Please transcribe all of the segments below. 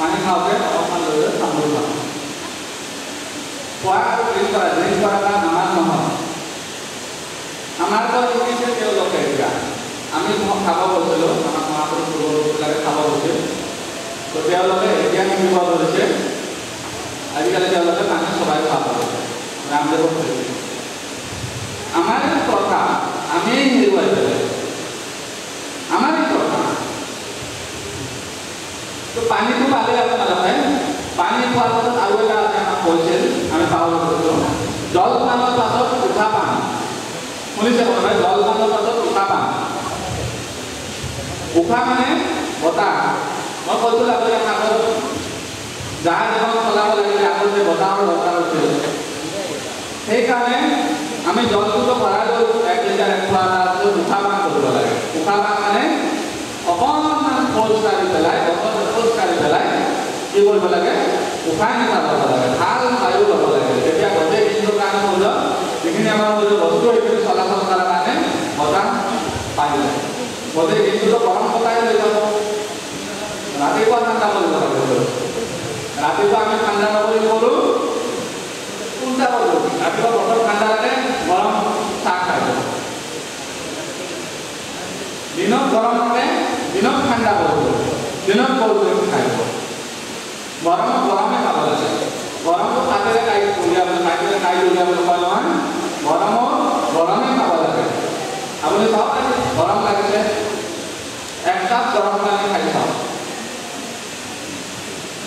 পানী খাওঁতে অকণমান লৈ তামোল খাওঁ খোৱা আৰু ড্ৰিংক কৰা আমাৰ নহয় আমাৰতো ইংলিছে তেওঁলোকে এতিয়া আমি খাব গৈছিলোঁ আমাৰ মহাপুৰুষ পূৰ্বপুৰুষবিলাকে খাব গৈছিল তো তেওঁলোকে এতিয়া শিকিব ধৰিছে আজিকালি তেওঁলোকে পানী চবাই খাব ধৰিছে ৰামদেৱক ধৰিছে আমাৰ কথা আমি হেৰুৱাই পেলাই আমাৰ কথা তো পানীটো পালে আপোনালোকে পানী খোৱাৰ পাছত আৰু এটা আমাক কৈছিল আমি পাহৰি গৈছিলোঁ জলপানৰ পাছত উঠা পান শুনিছে কোনোবাই জলপানৰ পাছত উঠা পান উশাহ মানে বতাহ মই কৈছিলোঁ আপোনালোকে আগত জাহাজ এখন চলাব লাগিলে আগত যে বতাহৰ দৰকাৰ হৈছিল সেইকাৰণে আমি জলটোতো ভৰাই লৈ 1 লিটাৰ 1 লিটাৰ উশাহ পান কৰিব লাগে উশাহ পান মানে অকণমান খোজ কাঢ়ি পেলাই কি কৰিব লাগে উশাহ নিশাহ ল'ব লাগে ভাল বায়ু ল'ব লাগে তেতিয়া গোটেই দিনটোৰ কাৰণে হ'ল যিখিনি আমাৰ বস্তু সেইখিনি চলাচল কৰাৰ কাৰণে বতাহ পাই যায় গোটেই দিনটোতো গৰম বতাহে লৈ যাব ৰাতিপুৱা ঠাণ্ডা কৰিব লাগে ৰাতিপুৱা আমি ঠাণ্ডা নকৰি কৰোঁ উল্টা কৰোঁ ৰাতিপুৱা বতৰ ঠাণ্ডা লাগে গৰম চাহ খাই দিনত গৰম থাকে দিনত ঠাণ্ডা কৰিব দিনত ক'ল্ড ড্ৰিংক খাই গৰমত গৰমে খাব লাগে গৰমটো কাটেৰে কাই উলিয়াবলৈ কয় নহয় গৰমত গৰমে খাব লাগে আপুনি চাওক গৰম লাগিছে 1 কাপ গৰম পানী খাই চাওক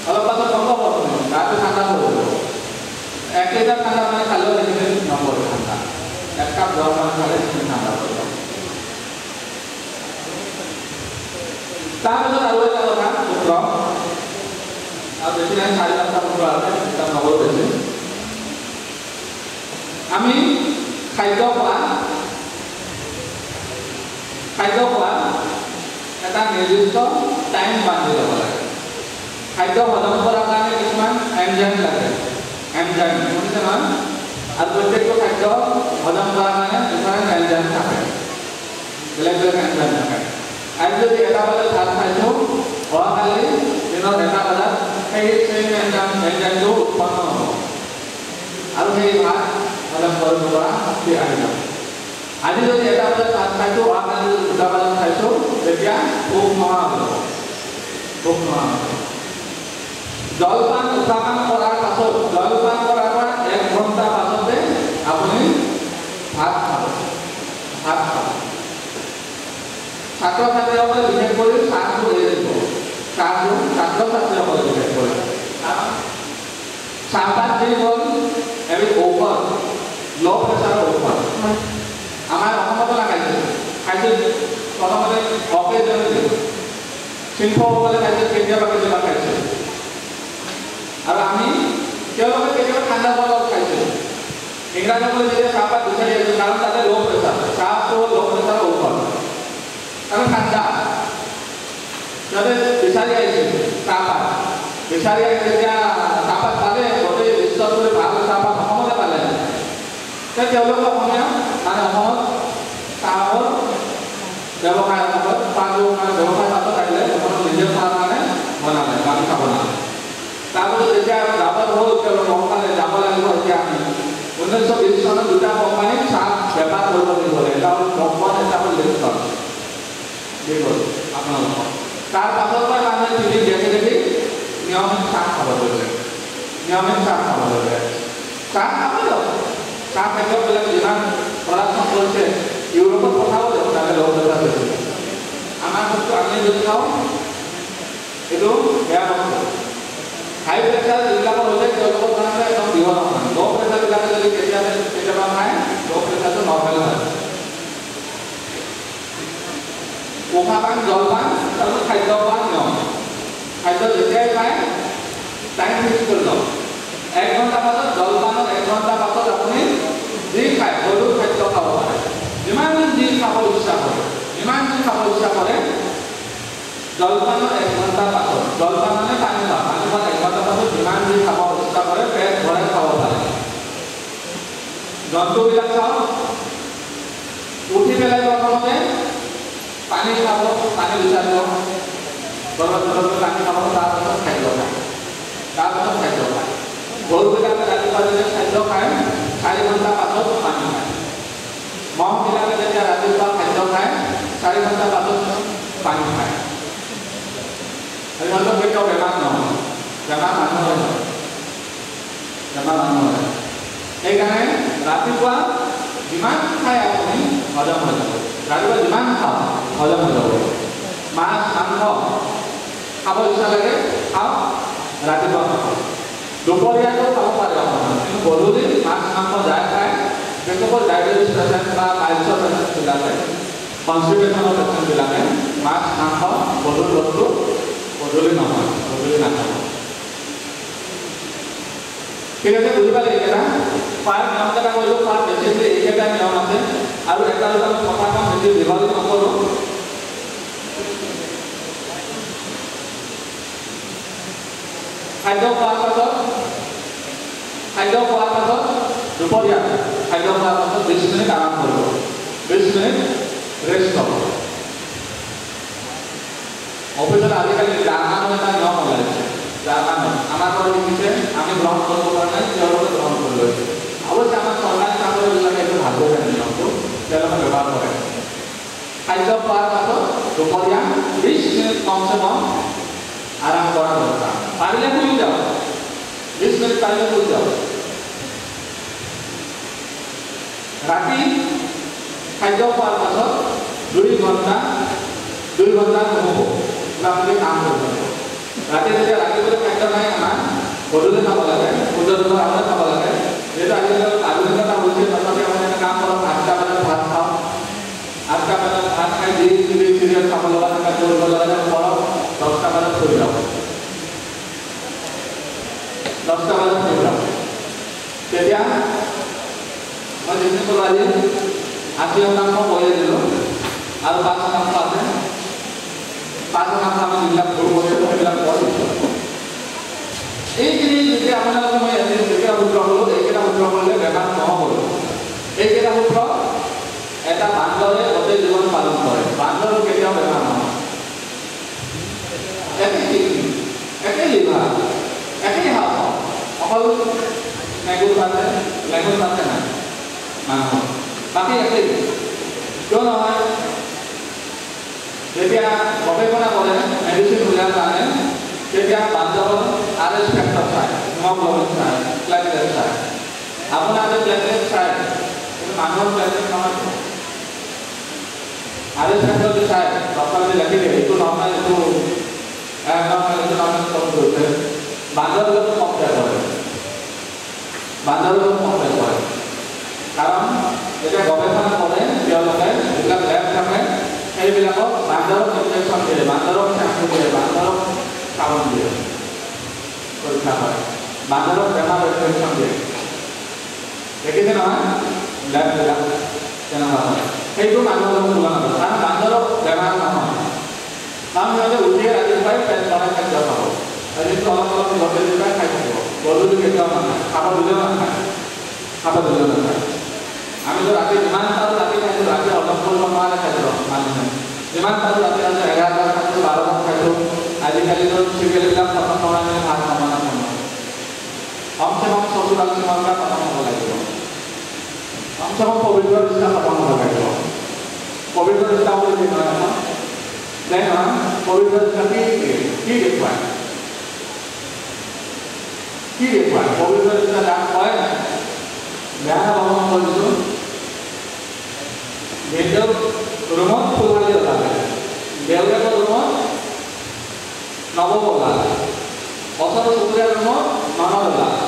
অলপ পাছত গম পাব গাটো ঠাণ্ডা কৰিব 1 লিটাৰ ঠাণ্ডা পানী খালেও সেইখিনি নপৰে ঠাণ্ডা 1 কাপ গৰম পানী খালে সেইখিনি ঠাণ্ডা কৰিব তাৰপিছত আৰু এটা কথা সূত্ৰ আৰু বেছি নাই 4-5টা সূত্ৰ আছে এটা নগৰ বেছি আমি খাদ্য খোৱা এটা নিৰ্দিষ্ট টাইম বান্ধি ল'ব লাগে খাদ্য হজম কৰাৰ কাৰণে কিছুমান এনজাইম লাগে এনজাইম শুনিছে নহয় আৰু প্ৰত্যেকটো খাদ্য হজম কৰাৰ কাৰণে ডিফাৰেণ্ট এনজাইম থাকে বেলেগ বেলেগ এনজাইম থাকে আজি যদি 1টা বজাত ভাত খাইছোঁ অহাকালি দিনত 1টা বজাত সেই এনজাইমটো উৎপন্ন হ'ব আৰু সেই ভাত হজম কৰিব পৰা শক্তি আহি যাব আজি যদি 1টা বজাত ভাত খাইছোঁ অহাকালি 2টা বজাত খাইছোঁ তেতিয়া ভোক নোহোৱা হ'ব জলপান উৎপাদন কৰাৰ পাছত জলপান কৰাৰ পৰা 1 ঘণ্টা পাছতে আপুনি ভাত খাব ছাত্ৰ ছাত্ৰীসকলে বিশেষ কৰি চাহটো এৰি দিব চাহটো ছাত্ৰ ছাত্ৰীসকলে বিশেষ কৰি চাহপাত যি হ'ল এবিধ ঔষধ ল' প্ৰেছাৰৰ ঔষধ আমাৰ অসমতো খাইছিল প্ৰথমতে অকেজনলি শিল্পসকলে খাইছিল কেতিয়াবা খাইছিল আৰু আমি তেওঁলোকে কেতিয়াবা ঠাণ্ডা বৰফ খাইছিল ইংৰাজসকলে যেতিয়া চাহপাত বিচাৰি আহিছিল কাৰণ তাতে ল' প্ৰেছাৰ চাহটো ল' প্ৰেছাৰৰ ঔষধ আৰু ঠাণ্ডা সিহঁতে বিচাৰি আহিছিল চাহপাত বিচাৰি আহি যেতিয়া চাহপাত পালে গোটেই বিশ্বজুৰি ভাল চাহপাত অসমতে পালে তেওঁলোকে অসমীয়া মানে অসমত চাহৰ ব্যৱসায় ব্যৱসায় পাছত আহিলে অসমত নিজে খোৱাৰ কাৰণে বনালে বাকী খাব নালাগে তাৰপিছত যেতিয়া যাব হ'ল তেওঁলোকে সোনকালে যাব লাগিব এতিয়া আমি 1920 চনত 2টা কোম্পানীক চাহ বেপাৰ কৰিব লাগিব এটা হ'ল মকবন এটা হ'ল লিপটন আপোনালোকক তাৰ পাছৰ পৰা মানুহে টিভি দেখি নিয়মিত চাহ খাব ধৰিলে চাহ খাব দিয়ক চাহ খাদ্যবিলাক যিমান প্ৰডাকশ্যন কৰিছে ইউৰোপত পঠাব দিয়ক তাতে ল' প্ৰেছাৰ বেছি আমাৰ বস্তু আমি যদি খাওঁ এইটো বেয়া বস্তু হাই প্ৰেছাৰ যিবিলাকৰ হৈছে তেওঁলোকৰ কাৰণে একদম বিহল নহয় ল' প্ৰেছাৰবিলাকে যদি কেতিয়াবা খায় ল' প্ৰেছাৰটো নৰ্মেল হয় উশাহ পান জলপান তাৰপিছত খাদ্য খোৱা নিয়ম খাদ্য যেতিয়াই খায় টাইম ফিক্স কৰি লওক 1 ঘণ্টা পাছত জলপানৰ 1 ঘণ্টা পাছত আপুনি যি খায় সকলো খাদ্য খাব পাৰে যিমান যি খাব ইচ্ছা কৰে জলপানৰ 1 ঘণ্টা পাছত জলপান মানে পানী খোৱা 1 ঘণ্টা পাছত যিমান যি খাব ইচ্ছা কৰে পেট ভৰাই খাব পাৰে জন্তুবিলাক চাওক উঠি পেলাই প্ৰথমতে পানী খাব পানী বিচাৰিব গৰম পানী খাব তাৰপিছত খাদ্য খায় তাৰপিছত খাদ্য খায় গৰুবিলাকে ৰাতিপুৱা যেতিয়া খাদ্য খায় 4 ঘণ্টা পাছত পানী খায় মহবিলাকে যেতিয়া ৰাতিপুৱা খাদ্য খায় 4 ঘণ্টা পাছত পানী খায় আৰু সিহঁতৰ কেতিয়াও বেমাৰ নহয় বেমাৰ মানুহৰ হয় বেমাৰ মানুহৰ হয় সেইকাৰণে ৰাতিপুৱা যিমান খায় আপুনি হজম হৈ যাব ৰাতিপুৱা যিমান খাওঁ হজম হৈ যাব মাছ মাংস খাব ইচ্ছা লাগে খাওঁ ৰাতিপুৱা খাওঁ দুপৰীয়াটো খাব পাৰে অকণমান কিন্তু গধূলি মাছ মাংস যাই খায় বিশেষকৈ ডায়েবেটিছ পেচেণ্ট বা পাইলছৰ পেচেণ্টবিলাকে কনষ্টিপেশ্যনৰ পেচেণ্টবিলাকে মাছ মাংস গধূলি বস্তু গধূলি নহয় গধূলি নাখাব ঠিক আছে বুজি পালে এইকেইটা পাৰ নিয়মকেইটা কৰিলোঁ পাৰ বেছিকৈ এইকেইটা নিয়ম আছে আৰু এটা দুটা কথা কম বেছি দীঘলী নকৰোঁ খাদ্য খোৱাৰ পাছত দুপৰীয়া খাদ্য খোৱাৰ পাছত 20 মিনিট আৰাম কৰিব 20 মিনিট ৰেষ্ট হ'ব অফিচত আজিকালি জাৰ্মানৰ এটা নিয়ম ওলাইছে জাৰ্মানৰ আমাৰ পৰা শিকিছে আমি গ্ৰহণ কৰিব পৰা নাই তেওঁলোকে গ্ৰহণ কৰি লৈছে অৱশ্যে আমাৰ চৰকাৰী চাকৰিবিলাকে এইটো ভালকৈ জানে নিয়মটো তেওঁলোকে ব্যৱহাৰ কৰে খাদ্য খোৱাৰ পাছত দুপৰীয়া 20 মিনিট কমচে কম আৰাম কৰা দৰকাৰ পাৰিলে শুই যাওক 20 মিনিট পাৰিলে শুই যাওক ৰাতি খাদ্য খোৱাৰ পাছত 2 ঘণ্টা নহ'ব আপুনি কাম কৰিব ৰাতি যেতিয়া ৰাতিপুৱা খাদ্য নাই আমাৰ গধূলি খাব লাগে সূৰ্যোদয়ৰ আগতে খাব লাগে যিহেতু আজিকালি আধুনিকতা হৈছে তথাপি আমি এটা কাম কৰক 8টা বজাত ভাত খাওঁ 8টা বজাত ভাত খাই চিৰিয়েল খাব লগা থাকে কৰিব লগা কৰক 10টা বজাত শুই যাওক 10টা বজাত শুই যাওক তেতিয়া মই যিখিনি ক'লো আজি 80% কৈয়ে দিলোঁ আৰু 5% আছে 5% আমি যিবিলাক ভুল কৰিছোঁ সেইবিলাক কৰিছোঁ এইখিনি যদি আপোনালোকে মই যিকেইটা সূত্ৰ ক'লোঁ এইকেইটা সূত্ৰ কৰিলে বেমাৰ নহ'ব এইকেইটা সূত্ৰ এটা বান্দৰে গোটেই জীৱন পালন কৰে বান্দৰৰ কেতিয়াও বেমাৰ নহয় একেই লিভাৰ একেই হাওঁফাওঁ অকল মেগুৰ পাতে নাই মানুহ বাকী একেই কিয় নহয় যেতিয়া গৱেষণা কৰে মেডিচিন উলিয়াৰ কাৰণে তেতিয়া বান্দৰৰ আৰএছ ফেক্টৰ চায় হিমগ্লবিন চায় প্লেটলেট চায় আপোনাৰ যে প্লেটলেট চায় কিন্তু মানুহৰ প্লেটলেট নহয় আৰএছ ফেক্টৰটো চায় ডক্টৰে লিখি দিয়ে এইটো নৰ্মেল এইটো নৰ্মেল চব কৰিছে বান্দৰৰ লগত কম্পেয়াৰ কৰে কাৰণ যেতিয়া গৱেষণা কৰে তেওঁলোকে যিবিলাক লেব থাকে সেইবিলাকক বান্দৰক ইনজেকশ্যন দিয়ে বান্দৰক চেম্পু দিয়ে বান্দৰক চাবোন দিয়ে পৰীক্ষা কৰে বান্দৰক বেমাৰ ইনজেকশ্যন দিয়ে দেখিছে নহয় লেববিলাক তেনেকুৱা হয় সেইটো মানুহৰ লগত তুলনা কৰে কাৰণ বান্দৰৰ বেমাৰ নহয় কাৰণ সিহঁতে উঠিয়ে ৰাতিপুৱাই পেট ভৰাই খাদ্য খাব কিন্তু অলপ গধূলি খাই থাকিব গধূলি কেতিয়াও নাখায় খাব দিলেও নাখায় আমিতো ৰাতি যিমান পাৰোঁ ৰাতি খাইছোঁ ৰাতি হজম কৰিব নোৱাৰে খাদ্য মানুহে যিমান পাৰোঁ ৰাতি 11টাত খাইছোঁ 12টাত খাইছোঁ আজিকালিতো চিৰিয়েলবিলাক খতম নহয় মানে ভাত নবনাব নহয় কমচে কম 40-80 ঘণ্টা খতম হ'ব লাগিব কমচে কম পবিত্ৰ ৰিষ্টা খতম হ'ব লাগিব পবিত্ৰ ৰিষ্টা বুলি কি নহয় এখন যে নহয় পবিত্ৰ ৰিষ্টা কি দেখুৱায় পবিত্ৰ ৰিষ্টা যাক কয় বেয়া নাপাব কৰিছোঁ ভিডিঅ' ৰুমত ফুলহালি ওলালে দেউতাকৰ ৰুমত নৱম ওলালে ওচৰৰ চুবুৰীয়া ৰুমত ননদ ওলালে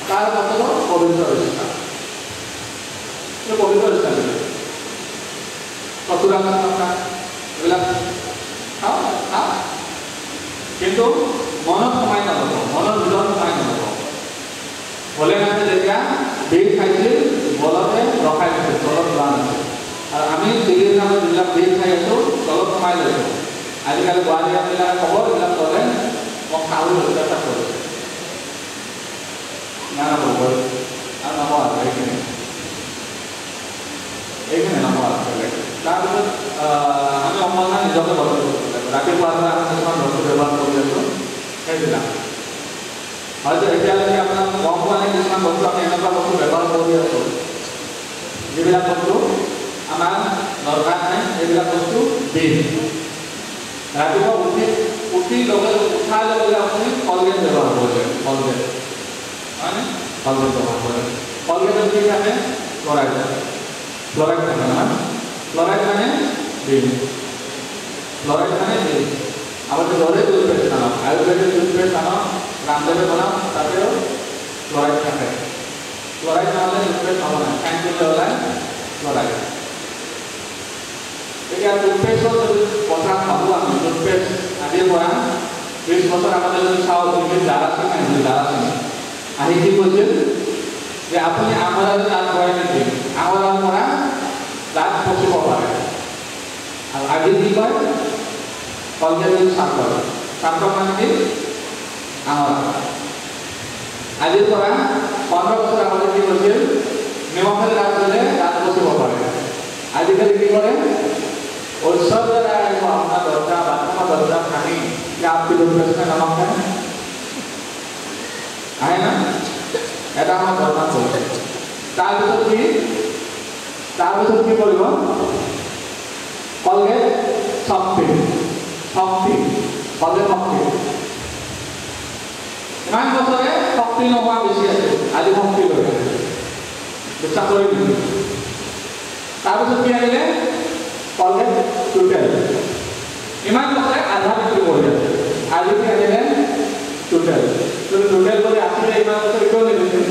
তাৰ পাছতো পবিত্ৰ ৰিষ্টা চতুৰাংশ এইবিলাক খাওঁ কিন্তু মনত সোমাই নাযাব মনৰ ভিতৰত সোমাই নাযাব ভোলেনাথে যেতিয়া বিষ খাইছিল বলতে ৰখাই দিছিল তলত লোৱা নাছিল আৰু আমি দিল্লীৰ নামত যিবিলাক বিষ খাই আছোঁ তলত সোমাই লৈছোঁ আজিকালি গুৱাহাটীবিলাকে ক'ব এইবিলাক ক'লে মই খাওঁ চেষ্টা কৰিছোঁ নানাব আৰু নকওঁ আৰু এইখিনি নকওঁ আৰু বেলেগ তাৰপিছত আমি অকণমান নিজকে বদল কৰিব লাগিব ৰাতিপুৱা আমি কিছুমান বস্তু ব্যৱহাৰ সেইবিলাক হয়তো এতিয়ালৈকে আপোনাক গম পোৱা নাই কিছুমান বস্তু আমি এনেকুৱা বস্তু ব্যৱহাৰ কৰি আছোঁ যিবিলাক বস্তু আমাৰ দৰকাৰ নাই এইবিলাক বস্তু দিন ৰাতিপুৱা উঠাৰ লগে লগে আপুনি কলগেট ব্যৱহাৰ কৰিলে কলগেট হয়নে কলগেট ব্যৱহাৰ কৰে কলগেটত কি থাকে ফ্লৰাইড থাকে নহয় ফ্লৰাইড মানে দিন ফ্লৰাইড মানে দিন আমাদের ঘরে টুথপেস্ট বানাও আয়ুর্বেদিক টুথপেস্ট বানাও রামদেবে বানাও তাতেও ফ্লোরাইড থাকে ফ্লোরাইড না হলে টুথপেস্ট হবে না ফ্যান করলে হলে ফ্লোরাইড এটা টুথপেস্টর যদি কথা ভাবো আমি টুথপেস্ট আজিৰ পৰা 20 বছৰ আগতে যদি চাওঁ তুমি দাৰাচিনি আহিছিল দাৰাচিনি আহি কি কৈছিল যে আপুনি আমৰাৰ দাঁত হয় নেকি আমৰাৰ পৰা দাঁত পচিব পাৰে আৰু আজি কি কয় কলগেট সাৰ্থক মানে কি আমৰা আজিৰ পৰা 15 বছৰ আগতে কি কৰিছিল নিমখেৰে দাঁত ধুলে দাঁত পচিব পাৰে আজিকালি কি কৰে ঔষধ দ্বাৰা আহিব আপোনাৰ দৰজা বাথৰুমৰ দৰজা ভাঙি আপনি টুথপেস্ট নমক খায় আহে না এটা আমাৰ দৰকাৰ কৰিছে তাৰপিছত কি কৰিব কলগেট শক্তি কলগেট শক্তি ইমান বছৰে শক্তি নোহোৱা বেছি আছে আজি শক্তি লৈ বিশ্বাস কৰি দিম তাৰপিছত কি আহিলে কলগেট টোটেল ইমান বছৰে আধা বিক্ৰী কৰি আছে আজি কি আহিলে টোটেল কৰি আছিলে ইমান বছৰ কিয় নিদিছিল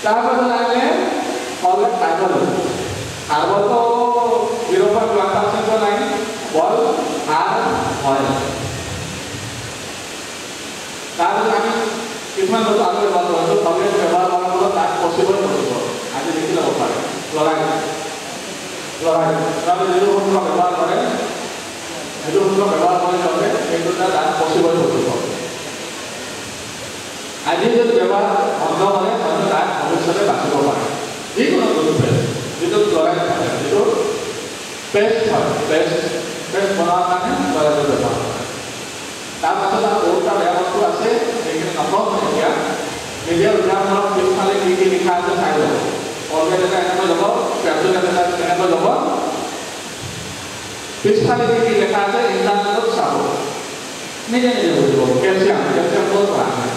তাৰপিছত আহিলে কলগেট কাৰ্বনটো 0.1% নাই বল আৰ হয় তাৰপিছত আমি কিছুমান বস্তু আগতে ব্যৱহাৰ কৰিছোঁ কলগেট ব্যৱহাৰ কৰাৰ ফলত তাক পচিবল কৰিব আজি দেখি ল'ব পাৰে ফ্লৰাইড যিটো বস্তু ব্যৱহাৰ কৰে সেইটো বস্তু ব্যৱহাৰ কৰি ল'লে সেইটো তাক পচিবল কৰিব আজি যদি ব্যৱহাৰ বন্ধ কৰে হয়তো তাক ভৱিষ্যতে বাচিব পাৰে যিকোনো টুথপেষ্ট যিটো ফ্লৰাইড থাকে যিটো পেষ্ট হয় পেষ্ট বনোৱাৰ কাৰণে ফ্লৰাইডৰ ব্যৱহাৰ কৰে তাৰপাছত আৰু বহুতটা বেয়া বস্তু আছে সেইখিনি নকওঁ এতিয়া নিজে উদাহৰণত পিছফালে কি কি লিখা আছে চাই ল'ব কলগেট এটা এনেকৈ ল'ব কেপচুল এটা এনেকৈ ল'ব পিছফালে কি কি লেখা আছে ইণ্টাৰনেটত চাব নিজে বুজিব কেলছিয়াম ক'ৰ পৰা আহে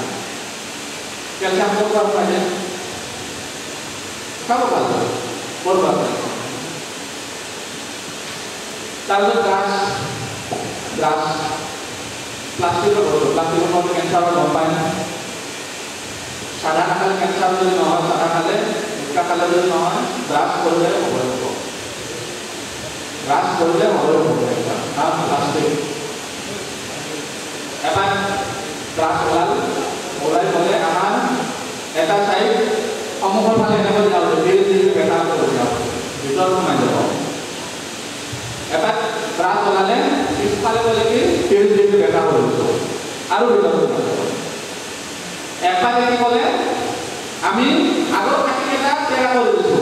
কেলছিয়াম ক'ৰ পৰা আহে চাব ভাল ক'ৰ পৰা আহে তাৰপিছত গ্লাছ প্লাষ্টিকৰ বস্তু কেঞ্চাৰৰ গম পায় না সাদা খালে কেঞ্চাৰ যদি নহয় সাদা খালে গুটকা খালে যদি নহয় ব্ৰাছ কৰিলে হ'বই হ'ব কাৰণ প্লাষ্টিক এবাৰ ব্ৰাছ ওলাই গ'লে আমাৰ এটা চাইড সন্মুখৰ ফালে এনেকৈ যাব বেকাৰ কৰি যাব ভিতৰত সোমাই যাব এবাৰ ব্ৰাছ ওলালে পিছফালে গ'লে কি বেকা কৰিছোঁ আৰু ভিতৰত এবাৰ কি ক'লে আমি আগৰ কাটিকেইটা চেৰা কৰি দিছোঁ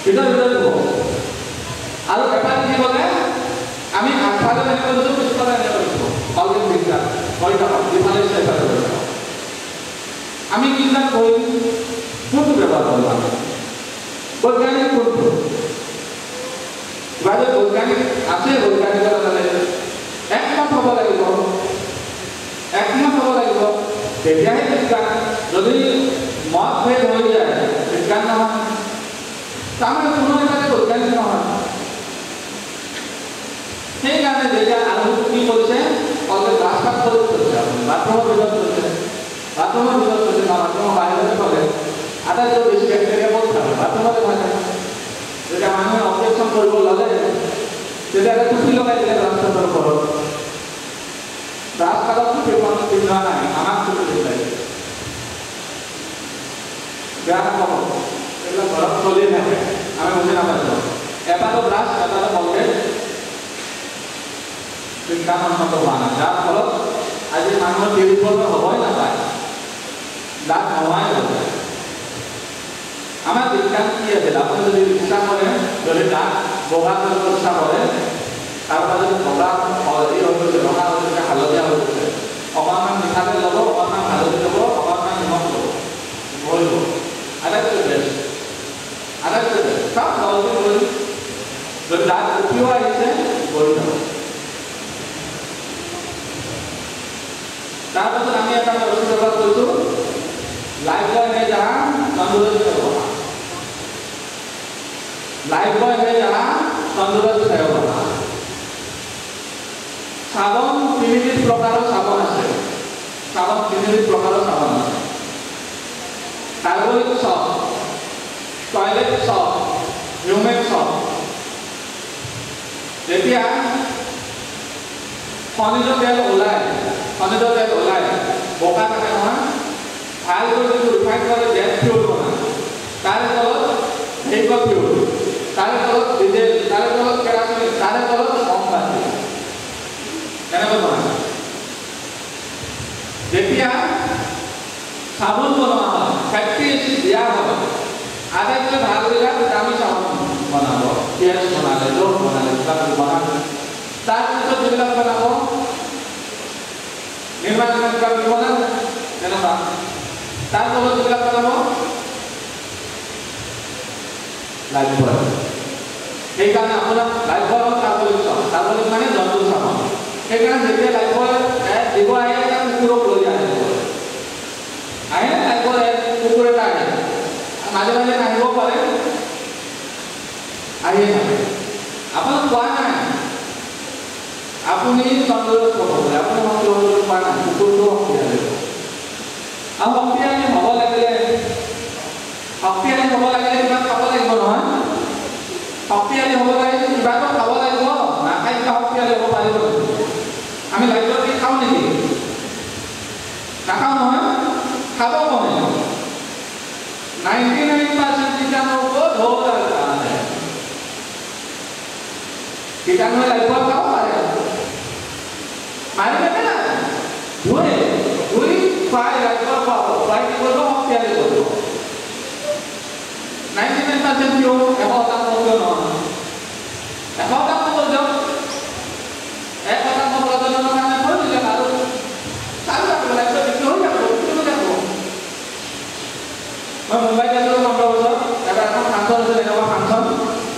ভিতৰত হ'ব আৰু এবাৰ কি ক'লে আমি আগফালে এনেকৈ দিছোঁ পিছফালে এনেকৈ দিছোঁ কলগেট বিজ্ঞান হৈ থাকক যিফালে সেইফালে হৈ থাকক আমি কিমান কৰিম কোনটো ব্যৱহাৰ কৰিম আমি বৈজ্ঞানিক কোনটো বৈজ্ঞানিক আছে বৈজ্ঞানিকতা একমত হ'ব লাগিব তেতিয়াহে বিজ্ঞান যদি মত ভেদ হৈ যায় বিজ্ঞান নহয় তাৰমানে কোনো এটাতে বৈজ্ঞানিক নহয় সেইকাৰণে যেতিয়া আৰু কি কৰিছে কলগেট ব্ৰাছ কৰি কৰিছে বাথৰুমৰ ভিতৰত কৰিছে বাথৰুমৰ বাহিৰতে কৰে আটাইতকৈ বেছি বেক্টেৰিয়া ক'ত থাকে বাথৰুমতে থাকে যেতিয়া মানুহে অবজেকশ্যন কৰিব ল'লে তেতিয়াহ'লে টুপি লগাই দিলে ৰাস্তাটোৰ ওপৰত ৰাস্তাত টুপিখন পিন্ধোৱা নাই আমাক টুপি পিন্ধাই বেয়া নাপাব এইবিলাক ঘৰত চলি থাকে আমি বুজি নাপাইছোঁ এটাতো ব্ৰাছ এটাতো কলগেট বিজ্ঞানসন্মত হোৱা নাই যাৰ ফলত আজি মানুহৰ 30 বছৰ হ'বই নাপায় দাঁত নোহোৱাই হৈ যায় আমাৰ বিজ্ঞান কি আছিল আপুনি যদি ইচ্ছা কৰে যদি দাঁত বগা কৰিব ইচ্ছা কৰে তাৰপৰা যদি বগা ৰঙা হৈ গৈছে তাৰপিছত আমি এটা বস্তু ব্যৱহাৰ কৰিছোঁ লাইফ বয় है जहाँ तंदुरुस्त होगा लाइफ बॉय है जहाँ तंदुरुस्त होगा साबन तीन प्रकार साबन আছে साबन तीन प्रकार साबन আছে कार्बनिक shop toilet shop human shop যেতিয়া খনিজ তেল ওলায় বোকা থাকে নহয় ভাল করে যদি রিফাইন করে জেট ফিউল বনায় তার তলত ভেহিকল ফিউল তার তলত ডিজেল তার তলত কেরাসিন তার তলত মোমবাতি এনেকৈ বনায় যেতিয়া সাবুন বনোৱা হয় ফ্যাটি এসিড দিয়া হয় আটাইতকৈ ভাল বিলাক দামী সাবুন বনাব পিঁয়াজ বনালে লোক বনালে কিবা বনালে তাৰপিছত যিবিলাক বনাব নিৰ্মাণ কিবা বনালে তেনেকুৱা তাৰ তলত যিবিলাক বনাব লাইফ বয় সেইকাৰণে আপোনাৰ লাইফ বয় কাৰ্বলিক মানে জন্তুৰ চাবন সেইকাৰণে যেতিয়া লাইফ বয় দিব আহে এটা কুকুৰক লৈ আহে আহে লাইফ বয় কুকুৰ এটা আহে মাজে মাজে নাহিব পাৰে আহিয়ে থাকে আপোনাক কোৱা নাই আপুনি তন্দুৰুস্ত হ'ব পাৰে আপুনি শক্তি হ'ব কোৱা নাই কুকুৰটো শক্তিশালী আৰু শক্তিশালী হ'ব লাগিলে কিবা খাব লাগিব নহয় শক্তিশালী হ'ব লাগিলে কিবা এটা খাব লাগিব নাখাই কিবা শক্তিশালী হ'ব পাৰিব আমি লাইফত কি খাওঁ নেকি নাখাওঁ নহয় খাব কমে 99% কিটাণুৰ ওপৰত ঢৌৰ আছে কিটাণুৱে লাইফত খাব পাৰে মাৰি থাকে না দুই ফ্ৰাই লাইফত পাব ফ্ৰাই কি কৰিব শক্তিশালী কৰিব 99% কিয় এশটা কৰিব নহয় এশটা কৰিব যাওক এশটা প্ৰজননৰ কাৰণে হৈ দিলে আৰু চাৰি যাব লাইফত কি হৈ যাব মই মুম্বাইত আছিলোঁ 15 বছৰ এটা এখন ফাংচন আছিল এনেকুৱা ফাংচন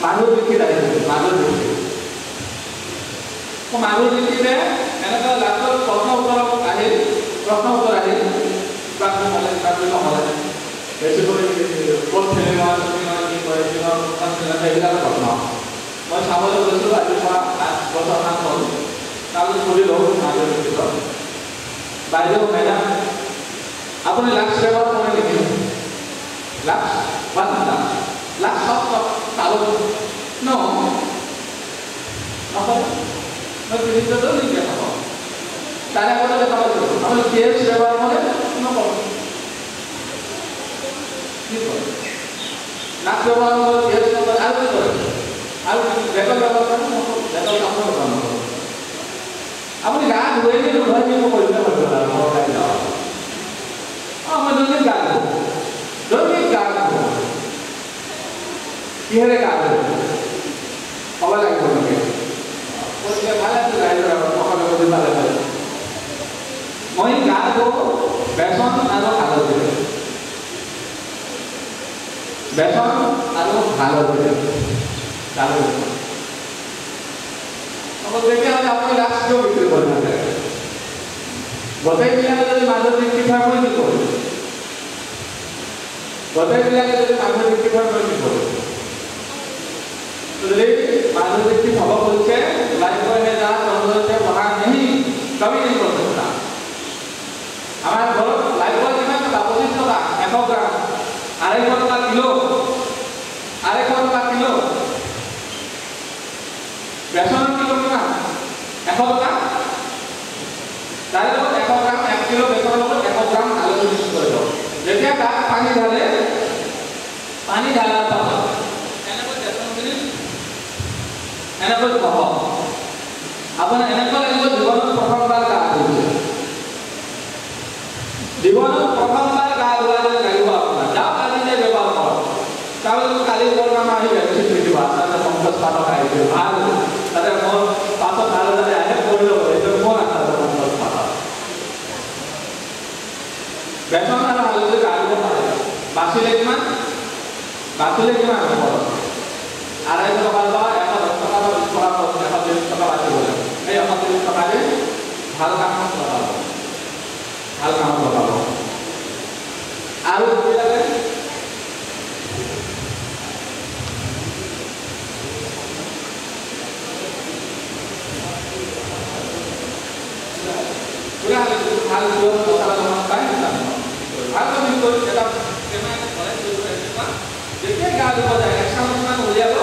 মাগুৰ বিক্ৰী লাগিছিল মাগুৰ বিক্ৰীতে এনেকুৱা লাষ্টত প্ৰশ্ন উত্তৰ আহিল বাকী নহ'লে বেছি কৰি ক'ত খেলিব কি কৰে সেইবিলাক প্ৰশ্ন মই চাবলৈ গৈছিলোঁ আজিৰ পৰা 8 বছৰমান হ'ল তাৰপিছত সুধিলোঁ মাগুৰ বিক্ৰীত বাইদেউ মেডাম আপুনি লাক্স ব্যৱহাৰ কৰে নেকি লাক্স লাক্স সব চালু নকৰে মই ফিলিপটো নিদিয়া হ'ব তাৰে আগতে দেখা পাইছোঁ আপুনি কেছ ব্যৱহাৰ কৰে নকৰোঁ কি কৰে লাক্স ব্যৱহাৰ কৰে কেছ নকৰে আৰু কি কৰে আৰু ডেটল ব্যৱহাৰ কৰে নকৰোঁ ডেটল কাপোৰ ব্যৱহাৰ নকৰোঁ আপুনি গা ধুই কিনে ধুৱাই দিব কৰিব মই দৈনিক গা ধুওঁ কিহেৰে গা ধুওঁ হ'ব লাগিব নেকি ভালে মই গা ধুওঁ বেচন আৰু হালধিৰে তেতিয়াহ'লে আপুনি লাক্স কিয় বিক্ৰী কৰি নাথাকে গোটেইবিলাকে যদি মাজত বিক্ৰী হয় মই কি কৰিম গোটেইবিলাকে যদি মাজত বিক্ৰী হয় মই কি কৰিম যদি মাজত বিক্ৰী হ'ব খুজিছে লাইফ বয় है जहाँ तंदुरुस्त वहाँ नहीं कभी नहीं कर सकता हमारे घर लाइफ बय किमान टका 25 टका 100 ग्राम 250 टका किलो বেচনৰ কিলো কিমান 100 টকা তাৰ লগত 100 গ্ৰাম 1 কিলো বেচনৰ লগত 100 গ্ৰাম আলু মিক্স কৰি দিওঁ যেতিয়া তাত পানী ঢালাৰ পাছত এনেকৈ বেচনখিনি এনেকৈ বহ আপোনাৰ এনেকৈ লাগিব জীৱনত প্ৰথমবাৰ গা ধুইছে জীৱনত প্ৰথমবাৰ গা ধোৱা যেন লাগিব আপোনাৰ যাওক আজি যে ব্যৱহাৰ কৰক তাৰপিছত কালি প্ৰগ্ৰাম আহি ভেকচিন দি দিব আচলতে 50 পাতক আহিছে ভাল তাতে মোৰ পাছত ভাল যাতে আহে কৰি ল'ব এইটো মোৰ আচলতে 50 পাতক বেচন আৰু হালধি গা ধুব পাৰে বাচিলে কিমান খৰচ 250 টকা বা 110 টকা বা 20 টকা 130 টকা বাচিব লাগে এই 130 টকাৰে ভাল কামত লগাব ভাল কামত লগাব আৰু কি লাগে পুৰা ভাল মছলা জমা পায় ভাল আমি কৰি এটা যেতিয়া গা ধুব যায় 1 চামুচমান উলিয়াব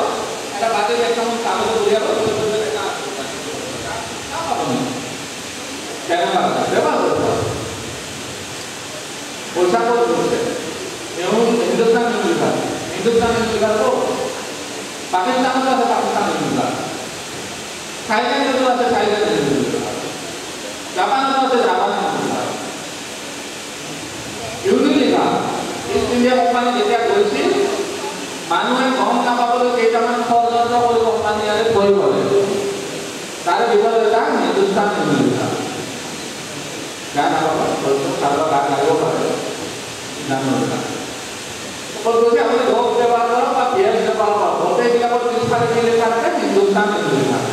এটা বাটিত 1 চামুচ চাউল উলিয়াব পইচা ক'ত গৈছে হিন্দুস্তান ইউনিভাৰ্চিটি পাকিস্তানতো আছে পাকিস্তান ইউনিভাৰ্চিটি থাইলেণ্ডতো আছে থাইলেণ্ড ইউনিভাৰ্চিটি জাপানতো আছে Japan Unilever east India company যেতিয়া গৈছিল মানুহে গম নাপাবলৈ কেইটামান ষড়যন্ত্ৰ কৰি কোম্পানী ইয়াতে থৈ গ'লে তাৰে ভিতৰত এটা হিন্দুস্তান ইউনিলিভাৰ গান নাপাব চাউলৰ গান লাগিব পাৰে জানো কৈছে আপুনি ধৰক ব্যৱহাৰ কৰক বা পিঁয়াজ ব্যৱহাৰ কৰক গোটেইবিলাকৰ পিছফালে কি লিখা থাকে হিন্দুস্তান ইউনিলিভাৰ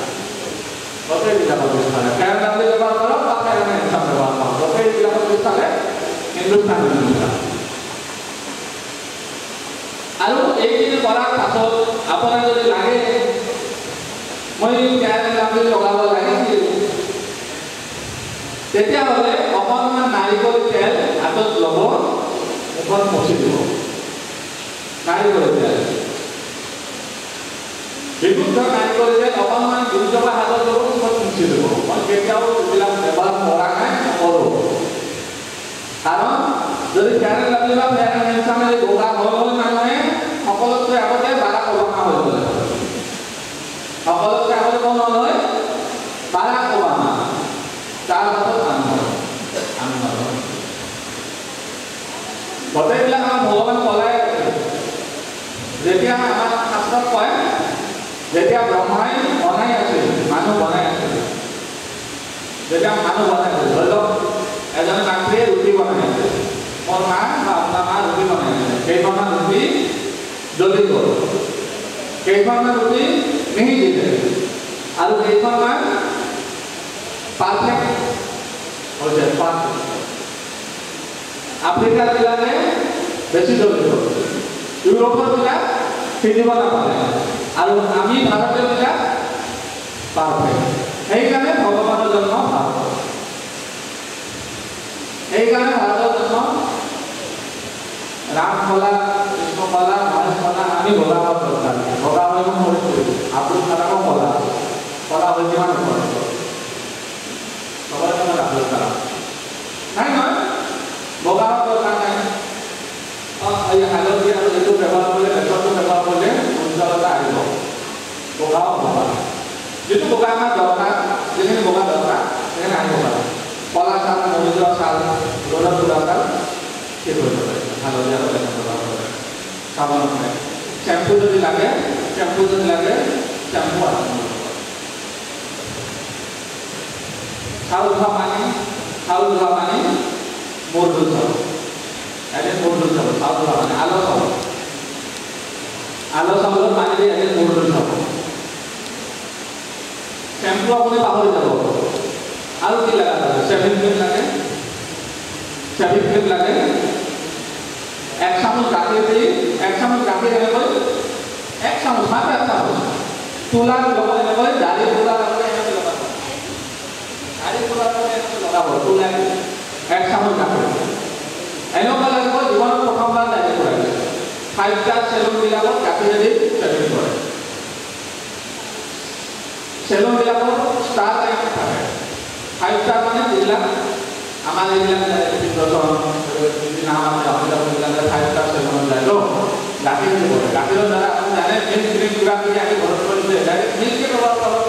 গোটেইবিলাকৰ পিছফালে ফেয়াৰ লাভলি ব্যৱহাৰ কৰক বা ফেয়াৰ এণ্ড হেণ্ডচাম ব্যৱহাৰ কৰক গোটেইবিলাকৰ পিছফালে হিন্দুস্তান ইউনিলিভাৰ আৰু এইখিনি কৰাৰ পাছত আপোনাৰ যদি লাগে মই ফেয়াৰ এণ্ড লাভলি লগাব লাগিছিল তেতিয়াহ'লে অকণমান নাৰিকল তেল হাতত ল'ব মুখত মচি দিব নাৰিকল তেল বিশুদ্ধ নাৰিকল তেল অকণমান দুজোপা হাতত ল'ব মুখত মচি দিব মই কেতিয়াও এইবিলাক ব্যৱহাৰ কৰা নাই নকৰোঁ কাৰণ যদি ফেয়াৰ এণ্ড লাভলি বা ফেয়াৰ এণ্ড হেণ্ডচামেৰে বগা হ'ল মানুহে সকলোতকৈ আগতে বাৰাক ওবামা হৈ গ'লে সকলোতকৈ আগতে কোন হ'ল হয় বাৰাক ওবামা তাৰ পাছত গোটেইবিলাক আমাৰ ভগৱান কলাই যেতিয়া আমাৰ শাস্ত্ৰত কয় যেতিয়া ব্ৰহ্মাই বনাই আছিল মানুহ বনাই আছিল যেতিয়া মানুহ বনাই আছিল ধৰি লওক এজন মাতৃয়ে ৰুটি বনাই আছে মোৰ মা বা আপোনাৰ মা ৰুটি বনাই আছে কেইখনমান ৰুটি জ্বলি গ'ল কেইখনমান ৰুটি মিহি দিলে আৰু কেইখনমান পাৰফেক্ট হৈছে পাৰফেক্ট আফ্ৰিকাৰ বিলাকে বেছি জ্বলি গ'ল ইউৰোপৰ বিলাক সিজিব নাপালে আৰু আমি ভাৰতীয় বিলাক পাৰফেক্ট সেইকাৰণে ভগৱানৰ জন্ম ভাৰত সেইকাৰণে ভাৰতৰ জন্ম ৰাম কলা কৃষ্ণ কলা মহেশ কলা আমি বগা হোৱাৰ দৰকাৰ বগা হৈ মই কৰিছোঁ আব্দুল কালামো কলা কলা হৈ কিমান সবৰে লগত আব্দুল কালাম নাই নহয় বগা হোৱাৰ দৰকাৰ নাই এই হালধীয়া আৰু এইটো ব্যৱহাৰ কৰিলে বেচনটো ব্যৱহাৰ কৰিলে উজ্জ্বলতা আহিব বগাও বগা যিটো বগা আমাৰ দৰকাৰ যিখিনি বগা দৰকাৰ সেইখিনি আহিব পাৰে কলা চাল মহিলা চাল ৰ'দত তোলা চাল ঠিক হৈ যাব হালধীয়া আৰু বেচন ব্যৱহাৰ কৰে চাবোন খায় শ্বেম্পু যদি লাগে শ্বেম্পু চাউল ধোৱা পানী মূৰ ধুল চাউল এদিন মূৰ ধুল চাউল চাউল ধোৱা পানী আলো চাউলৰ পানী দি এদিন মূৰ ধুল চাউল শ্বেম্পু আপুনি পাহৰি যাব আৰু কি লগা থাকে শ্বেভিং ক্ৰীম লাগে 1 চামুচ গাখীৰ দি 1 চামুচ গাখীৰ এনেকৈ 1 চামুচ মাত্ৰ 1 চামুচ তোলাৰ লগত এনেকৈ দাঢ়ি তোলাৰ লগত এনেকৈ লগাব দাঢ়ি তোলাৰ লগত এনেকৈ লগাব তোলাই 1 চামুচ গাখীৰ এনেকুৱা লাগিব জীৱনত প্ৰথমবাৰ দাঢ়ি তোলাইছে 5 ষ্টাৰ চেলুনবিলাকত গাখীৰেদি চেভিং কৰে চেলুনবিলাকত ষ্টাৰ টাইম থাকে 5 ষ্টাৰ মানে যিবিলাক আমাৰ এইবিলাক নাম আছে আপোনালোকবিলাক 5 ষ্টাৰ চেলুনত যায় ন গাখীৰ দিব গাখীৰৰ দ্বাৰা আপুনি জানে মিল্ক ক্ৰীম কিবা কিবি আনি ঘৰত কৰিছে ডাইৰেক্ট মিল্কে ব্যৱহাৰ কৰক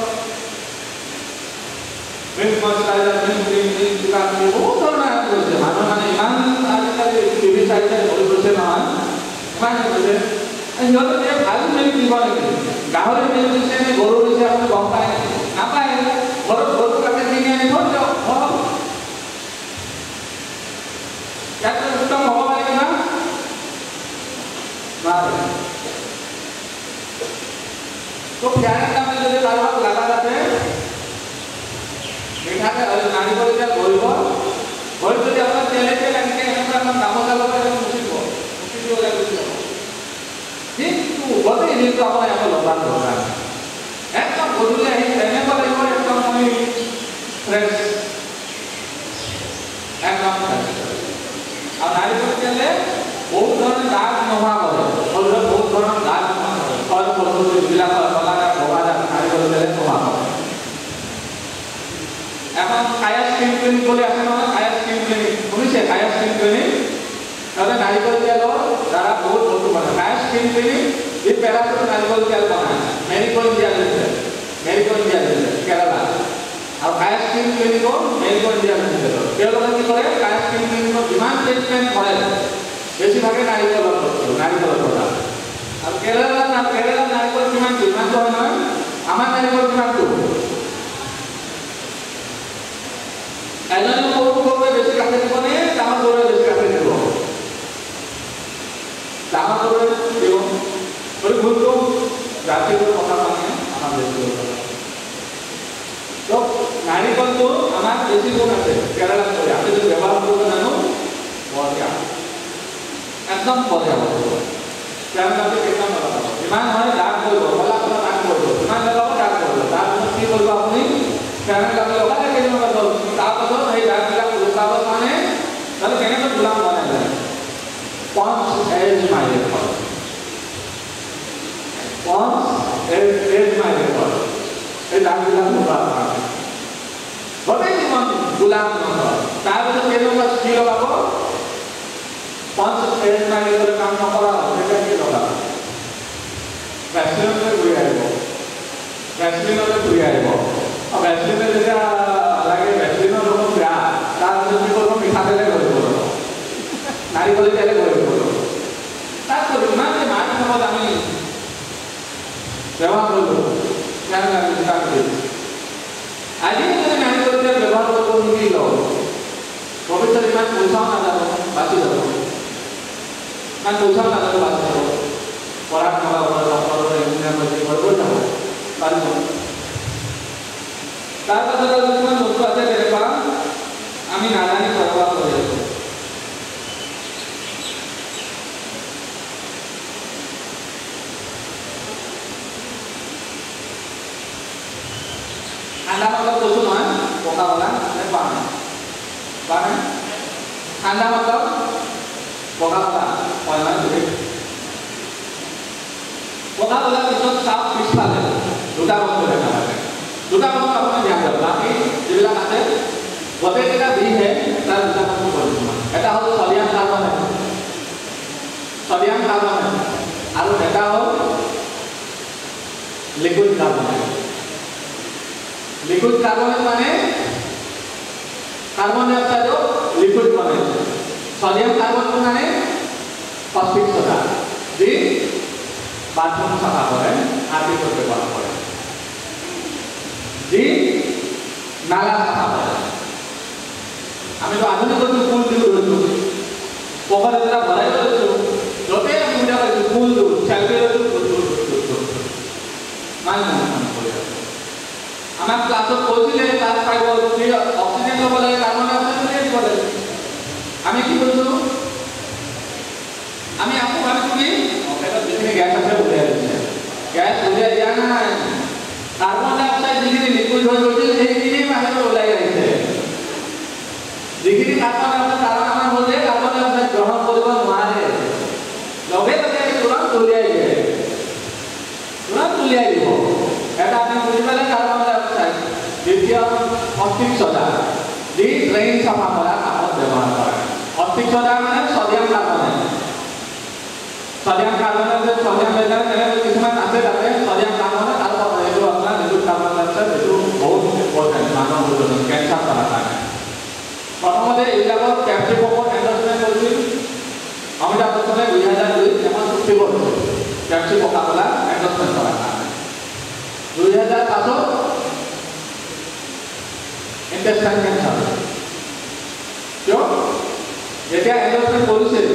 milk moisturiser milk cream milk কিবা কিবি বহুত ধৰণৰ আনি কৰিছে মানুহ মানে ইমান আজিকালি টিভি চাইছে কৰি গৈছে নহয় ইমান কৈছে সিহঁতে ভাল মিল্ক দিব নেকি গাহৰি মিল্ক দিছে নে গৰু দিছে আপুনি গম পায় নাপায় ঘৰত গৰু গাখীৰ কিনি আনি থৈ দিয়ক ইয়াতে উত্তম হ'ব পাৰে কিবা তো ফেয়াৰ এণ্ড লাভলি যদি কাৰোবাক লগা থাকে মিঠাতে নাৰিকল তেল ঘঁহিব ভৰি যদি আপোনাৰ তেলেকে লাগে এনেকুৱা এখন গামোচা লগাই মুচিব ওলাই গুচি যাব কিন্তু গোটেই দিনটো আপোনাৰ একো লগাৰ দৰকাৰ একদম গধূলি আহি এনেকুৱা লাগিব একদম আমি ফ্ৰেছ একদম আৰু নাৰিকল তেলে বহুত ধৰণৰ দাগ নোহোৱা কৰে শৰীৰত বহুত ধৰণৰ দাগ নোহোৱা কৰে ফল পদ্ধতি যিবিলাক কলা বগা দাগ নাৰিকল তেলে নোহোৱা কৰে এখন কায়া স্কিন ক্লিনিক বুলি আছে নহয় কায়া স্কিন ক্লিনিক শুনিছে কায়া স্কিন ক্লিনিক তাতে নাৰিকল তেলৰ দ্বাৰা বহুত বস্তু বনায় কায়া স্কিন ক্লিনিক এই পেৰাচুট নাৰিকল তেল বনায় মেৰিকল ইণ্ডিয়া কেৰালা আৰু কায়া স্কিন ক্লিনিকৰ মেৰিকল ইণ্ডিয়া তেওঁলোকে কি কৰে কায়া স্কিন ক্লিনিকৰ যিমান ট্ৰিটমেণ্ট কৰে বেছিভাগে নাৰিকলৰ প্ৰডাক্ট আৰু কেৰালাৰ নাৰিকল কিমানটো হয় নহয় আমাৰ নাৰিকল কিমানটো এজনে সৰুৱে বেছি কাটি দিব নে ডাঙৰ সৰুৱে বেছি কাটি দিব ডাঙৰ সৰুৱে দিব গতিকে ভুলটো জাতিটোৰ কথা মানে আমাৰ বেছি তো নাৰিকলটো আমাৰ বেছি গুণ আছে কেৰালাত কৰি আমি যদি ব্যৱহাৰ কৰিব জানো বঢ়িয়া একদম বঢ়িয়া বস্তু কেৰালাতে একদম নলগাব যিমান হয় দাগ কৰিব কলা কলা দাগ কৰিব যিমান লগাব দাগ কৰিব তাৰপিছত কি কৰিব আপুনি কেৰালাতে লগালে কেইদিনমান তাৰপাছত সেই দাগবিলাক লগাবৰ কাৰণে তাহলে কেনেকৈ গোলাম বনাই যায় পঞ্চ এজ মাইলে এই দাগবিলাক লগাবৰ কাৰণে গোটেই জীৱন গোলাম নহয় তাৰপিছত কেনেকুৱা কি লগাব পঞ্চ এজ মাইলে কৰি কাম নকৰা তেতিয়া কি লগাব ভেচলিনলৈ ঘূৰি আহিব ভেচলিনে যেতিয়া লাগে ভেচলিনৰ লগত বেয়া তাৰপিছত কি কৰিব মিঠাতেলে কৰিব নাৰিকল তেলে কৰিব তাৰপিছত ইমান যে মাছ খাবত আমি ব্যৱহাৰ কৰিলোঁ আজি যদি নাৰিকল তেল ব্যৱহাৰ কৰিব শিকি লওঁ ভৱিষ্যত ইমান পইচাও নাজানো বাচি যাব ইমান পইচাও নাজানো বাচি যাব পঢ়াত ডক্টৰ ইঞ্জিনিয়াৰ কৰিব যাব পাৰিব তাৰপাছত আৰু কিছুমান বস্তু আছে তেনেকুৱা আমি নাজানি ব্যৱহাৰ কৰি আছোঁ ঠাণ্ডা মতলব কৈছো নহয় পকা বলা পানে ঠাণ্ডা মতলব পকা বলা হয় নহয় পকা বলা পিছত চাপ পিছফালে দুটা বস্তু দেখা থাকে দুটা বস্তু আপুনি ধ্যান দিয়ক বাকী যিবিলাক আছে গোটেইকেইটা বিহে তাৰ দুটা বস্তু কৰিছোঁ এটা হ'ল ছডিয়াম কাৰ্বনেট আৰু এটা হ'ল লিকুইড কাৰ্বনেট মানে কাৰ্বন ডাই অক্সাইডক লিকুইড বনায় ছডিয়াম কাৰ্বনেট মানে ফসফিক সোডা যি বাথরুম সাফা করে আদি করতে ব্যবহার করে যি নালা সাফা করে আমি তো আধুনিক ফুল দিয়ে রয়েছি পোখরে যেটা ভরাই রয়েছে যতে আমি উঠা পাইছি ফুল দিও সেলফি রয়েছে মানে আমার ক্লাসত কৈছিলে ক্লাস 5 অক্সিজেন লব লাগে কার্বন ডাই অক্সাইড দিব লাগে আমি কি করছো আমি আপু ভাবিছো কি যেখানে গ্যাস আছে উঠিয়ে দিচ্ছে গ্যাস উঠিয়ে দিয়া নাই কার্বন ডাই অক্সাইড যেখানে লিকুইড হয়ে গৈছিল সেইখিনি বাহিৰত ওলাই আহিছে যেখানে কাৰ্বন ডাই অক্সাইড কাৰণ আমাৰ মধ্যে কাৰ্বন ডাই অক্সাইড গ্ৰহণ কৰিব নোৱাৰে লগে লগে তুৰন্ত উলিয়াই দিব এটা আমি বুজি পালে কাৰ্বন ডাই অক্সাইড দ্বিতীয় অস্টিক সোডা যি ড্ৰেন সাফা কৰা কামত ব্যৱহাৰ কৰে অস্টিক সোডা মানে সোডিয়াম কাৰ্বনেট সোডিয়াম বেজাৰ তেনেকৈ কিছুমান আছে তাতে সোডিয়াম কাৰ্বনেট আৰু এইটো আপোনাৰ লিকুইড কাৰ্বন ডাই অক্সাইড এইটো বহুত ইম্পৰ্টেণ্ট মানুহৰ জীৱনত কেঞ্চাৰ কৰাৰ কাৰণে প্ৰথমতে এইবিলাকৰ পেপচিকমৰ এণ্ডৰ্ছমেণ্ট কৰিছিল অমিতাভ বচ্চনে 2002 এখন চুক্তি কৰিছিল পেপচি কোকা কোলা এণ্ডৰ্ছমেণ্ট কৰাৰ কাৰণে 2005 ইণ্টেষ্টাইন কেঞ্চাৰ কিয় যেতিয়া এণ্ডৰ্ছমেণ্ট কৰিছিল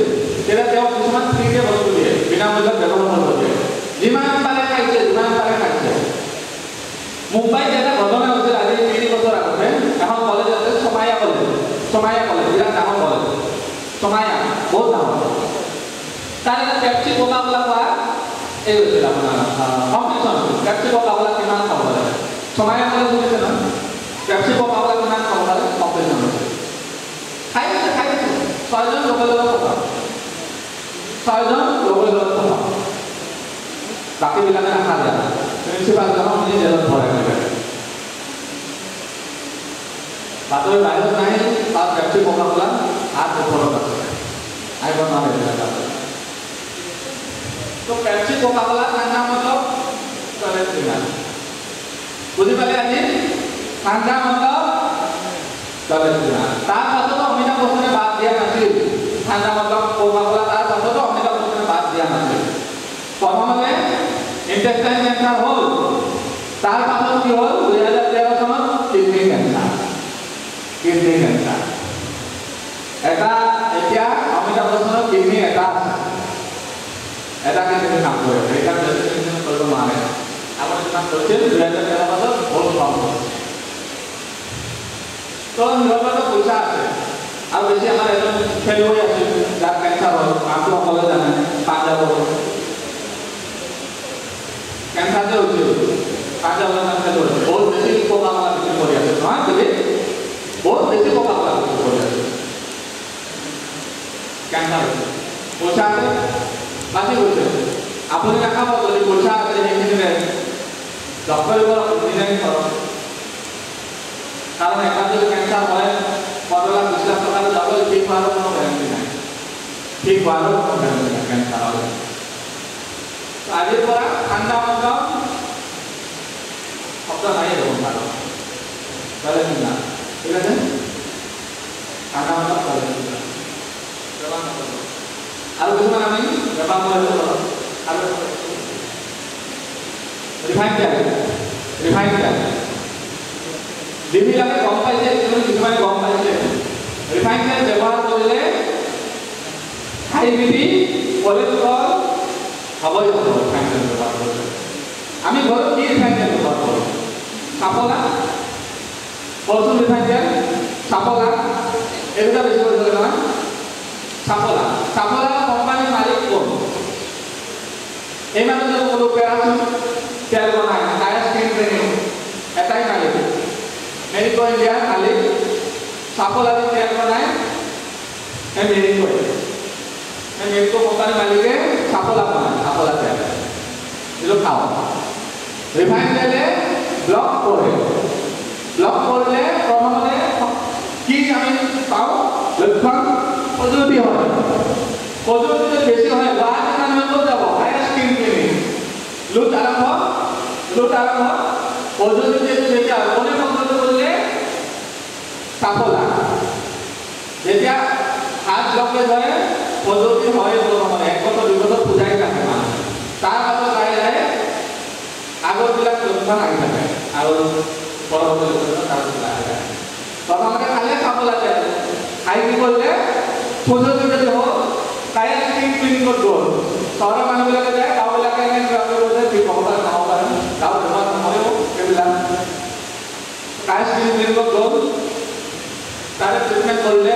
তেতিয়া তেওঁ কিছুমান ফ্ৰীকে বস্তু দিয়ে বিনামূল্যত ব্যৱহাৰ কৰিব দিয়ে যিমান পাৰে খাইছে মুম্বাইত এটা ঘটনা হৈছিল আজি 3 বছৰ আগতে এখন কলেজ আছে ছমাইয়া কলেজ ছমাহীয়া কলেজ বিৰাট ডাঙৰ কলেজ ছমাহীয়া বহুত ডাঙৰ তাৰ এটা পেপচি কোকা কোলা কোৱা এই হৈছিল আপোনাৰ কম্পিটিশ্যন পেপচি কোকা কোলা কিমান খাব পাৰে ছমাহীয়া কলেজ শুনিছে ন পেপচি কোকা কোলা কিমান খাব পাৰে কম্পিটিশ্যন হৈছিল খাই গৈছে ছয়জন লোকেল কথা ছয়জন লোকেল কথা বাকীবিলাকে নাখালে প্ৰিন্সিপালজনক নি জেলত ভৰাই দিলে বাতৰি বাহিৰত নাই তাত পেপচি কোকা কোলা হাত ওপৰত আছে আহিব নোৱাৰে তো পেপচি কোকা কোলা ঠাণ্ডা মতলব চলে কিমান বুজি পালে আজি ঠাণ্ডা মতলব চলে কিমান তাৰ পাছতো অমিতাভ বচ্চনে বাদ দিয়া নাছিল ঠাণ্ডা মতলব কোকা কোলা তাৰ পাছতো অমিতাভ বচ্চনে বাদ দিয়া নাছিল প্ৰথমতে ইন্টেষ্টাইন কেঞ্চাৰ হ'ল তাৰ পাছত কি হ'ল 2013 চনত কিডনি কেঞ্চাৰ এটা এতিয়া অমিতাভ বচ্চনৰ কিডনি এটা কিডনি কাম কৰে সেইকাৰণে ৰেজিষ্ট্ৰেশ্যন কৰিব নোৱাৰে আগতে যিমান কৰিছিল 2013 পাছত বহুত কম হ'ল তো সিহঁতৰ পইচা আছে আৰু বেছি আমাৰ এজন খেলুৱৈ আছিল যাৰ কেঞ্চাৰ হ'ল নামটো সকলোৱে জানে পাঞ্জাৱৰ কেঞ্চাৰ যে হৈছিল পাঞ্জাৱৰ নাম খেলুৱৈ বহুত বেছি কোকা কোলা বিক্ৰী কৰি আছে নহয় বুলি বহুত বেছি কোকা কোলা বিক্ৰী কৰি আছে কেঞ্চাৰ পইচা আছে বাচি গৈছে আপুনি নাখাব যদি পইচা আছে সেইখিনিৰে ডক্টৰে ইঞ্জিনিয়াৰিং কৰক কাৰণ এটা যদি কেঞ্চাৰ হয় 15 লাখ 20 লাখ টকা যাব ঠিক হোৱাৰো কোনো গেৰাণ্টি নাই কেঞ্চাৰ হ'লে আজিৰ পৰা ঠাণ্ডা মতলব শব্দ নাই দেখোন বাৰু চলে না ঠিক আছে ঠাণ্ডা মতলব চলে আৰু কিছুমান আমি ব্যৱহাৰ কৰিব পাৰোঁ আৰু ৰিফাইন তেল যিবিলাকে গম পাইছে কিছুমানে গম পাইছে ৰিফাইন তেল ব্যৱহাৰ কৰিলে হাই বিপি কলেষ্ট্ৰল হ'বই হ'ব ৰিফাইন তেল ব্যৱহাৰ কৰিলে আমি ঘৰত কি ৰিফাইন তেল ব্যৱহাৰ কৰোঁ চাপলা ফৰচুন ৰিফাইন তেল চাপলা এই দুটা বেছি কৰিব নহয় চাপলা কোম্পানীৰ মালিক কোন এই মানুহজন কোনো পেৰাচুন তেল বনায় টায়াৰ স্কিন ট্ৰেইনিং এটাই মালিক মেৰিকো ইণ্ডিয়াৰ মালিক চাপলা তেল বনায় মেৰিকো কোম্পানীৰ মালিকে চাপলা বনায় চাপলা তেল এইটো খাওঁ ৰিফাইন তেলে ব্লক কৰিলে প্ৰথমতে কি আমি পাওঁ লক্ষণ খজুৱতি হয় খজুৱতি যদি বেছি হয় বাদ কিমান হৈ যাব হায়াৰ স্কিন ট্ৰেইনিং লুট আৰম্ভ খজুৱতি যদি বেছি হয় কোনে খজুৱতি কৰিলে চাপলা যেতিয়া হাত ব্লকেজ হয় খজুৱতি হয় প্ৰথমতে 1 বছৰ 2 বছৰ পূজাই থাকে মানুহ তাৰ পাছত লাহে আগৰবিলাক লক্ষণ আহি থাকে আৰু পৰৱৰ্তী লক্ষণ তাৰপিছত লাহে প্ৰথমতে খালে চাপলা তেল খাই কি কৰিলে খজুৱতি যদি হ'ল টায়াৰ স্কিন ক্লিনিকত গ'ল চহৰৰ মানুহবিলাকে যায় গাঁওবিলাকে ঠিক হ'ব পাৰে খাব পাৰে গাঁৱত বেমাৰ নহ'লেও সেইবিলাক টায়াৰ স্কিন ক্লিনিকত গ'ল তাৰে ট্ৰিটমেণ্ট কৰিলে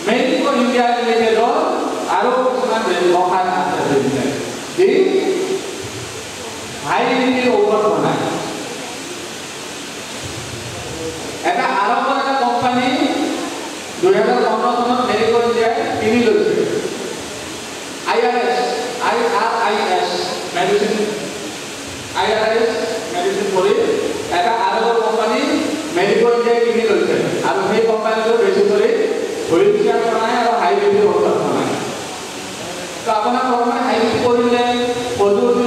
মেৰিকো ইণ্ডিয়া লিমিটেডৰ আৰু কিছুমান ব্যৱসায় আছে যি হাই বিপিৰ ঔষধ বনায় এটা আৰৱৰ এটা কোম্পানী 2015 চনত মেৰিকো ইণ্ডিয়াই কিনি লৈছে IRS মেডিচিন কৰি এটা আৰৱৰ কোম্পানী মেৰিকো ইণ্ডিয়াই কিনি লৈছে আৰু সেই কোম্পানীটো বেছি কৰি হুইল চেয়াৰ বনায় আৰু হাই বিপিৰ ঔষধ বনায় তো আপোনাৰ প্ৰথমে হাই বিপি কৰিলে খজুৱতি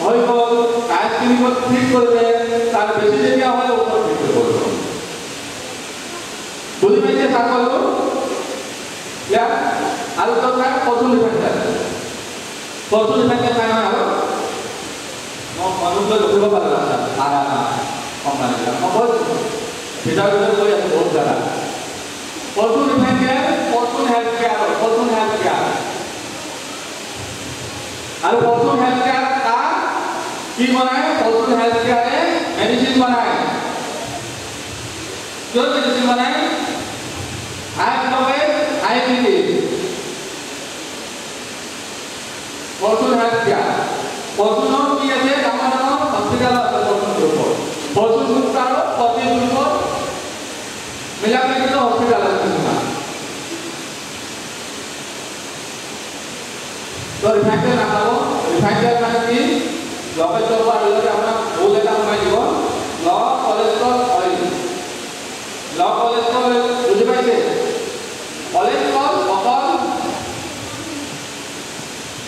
হৈ গ'ল টায়াৰ ক্লিনিকত ঠিক কৰিলে তাৰ বেছি যেতিয়া হয় ঔষধ বিক্ৰী কৰিব বুজি পাইছে চাকৰিটো ইয়াত আৰু দৰকাৰ ফৰচুন ৰিফাইন তেল খাই নহয় আৰু মই মানুহলৈ ৰখিব পাৰিলোঁ কোম্পানীবিলাক মই কৈছোঁ ভিতৰত গৈ আছোঁ বহুত জেগা ফৰচুন ৰিফাইন তেল ফৰচুন হেল্থ কেয়াৰ আৰু ফৰচুন হেল্থ কেয়াৰ তাৰ কি বনায় ফৰচুন হেল্থ কেয়াৰে মেডিচিন বনায় কিয় মেডিচিন বনায় আই নবে আই নিদি পরশুন হেলথ কেয়ার পরশুন কি আছে আমার হসপিটাল আছে পরশুন উপর পরশুন সুপার প্রতি উপর মিলামিলিত হসপিটাল আছে না তো রিফাইন্ডার লাগাবো রিফাইন্ডার মানে কি লবে চলবো আর লগে আমরা ভুল এটা কমাই দিব ল কোলেস্টেরল অয়েল ল কোলেস্টেরল বুঝে পাইছে কোলেস্টেরল অকল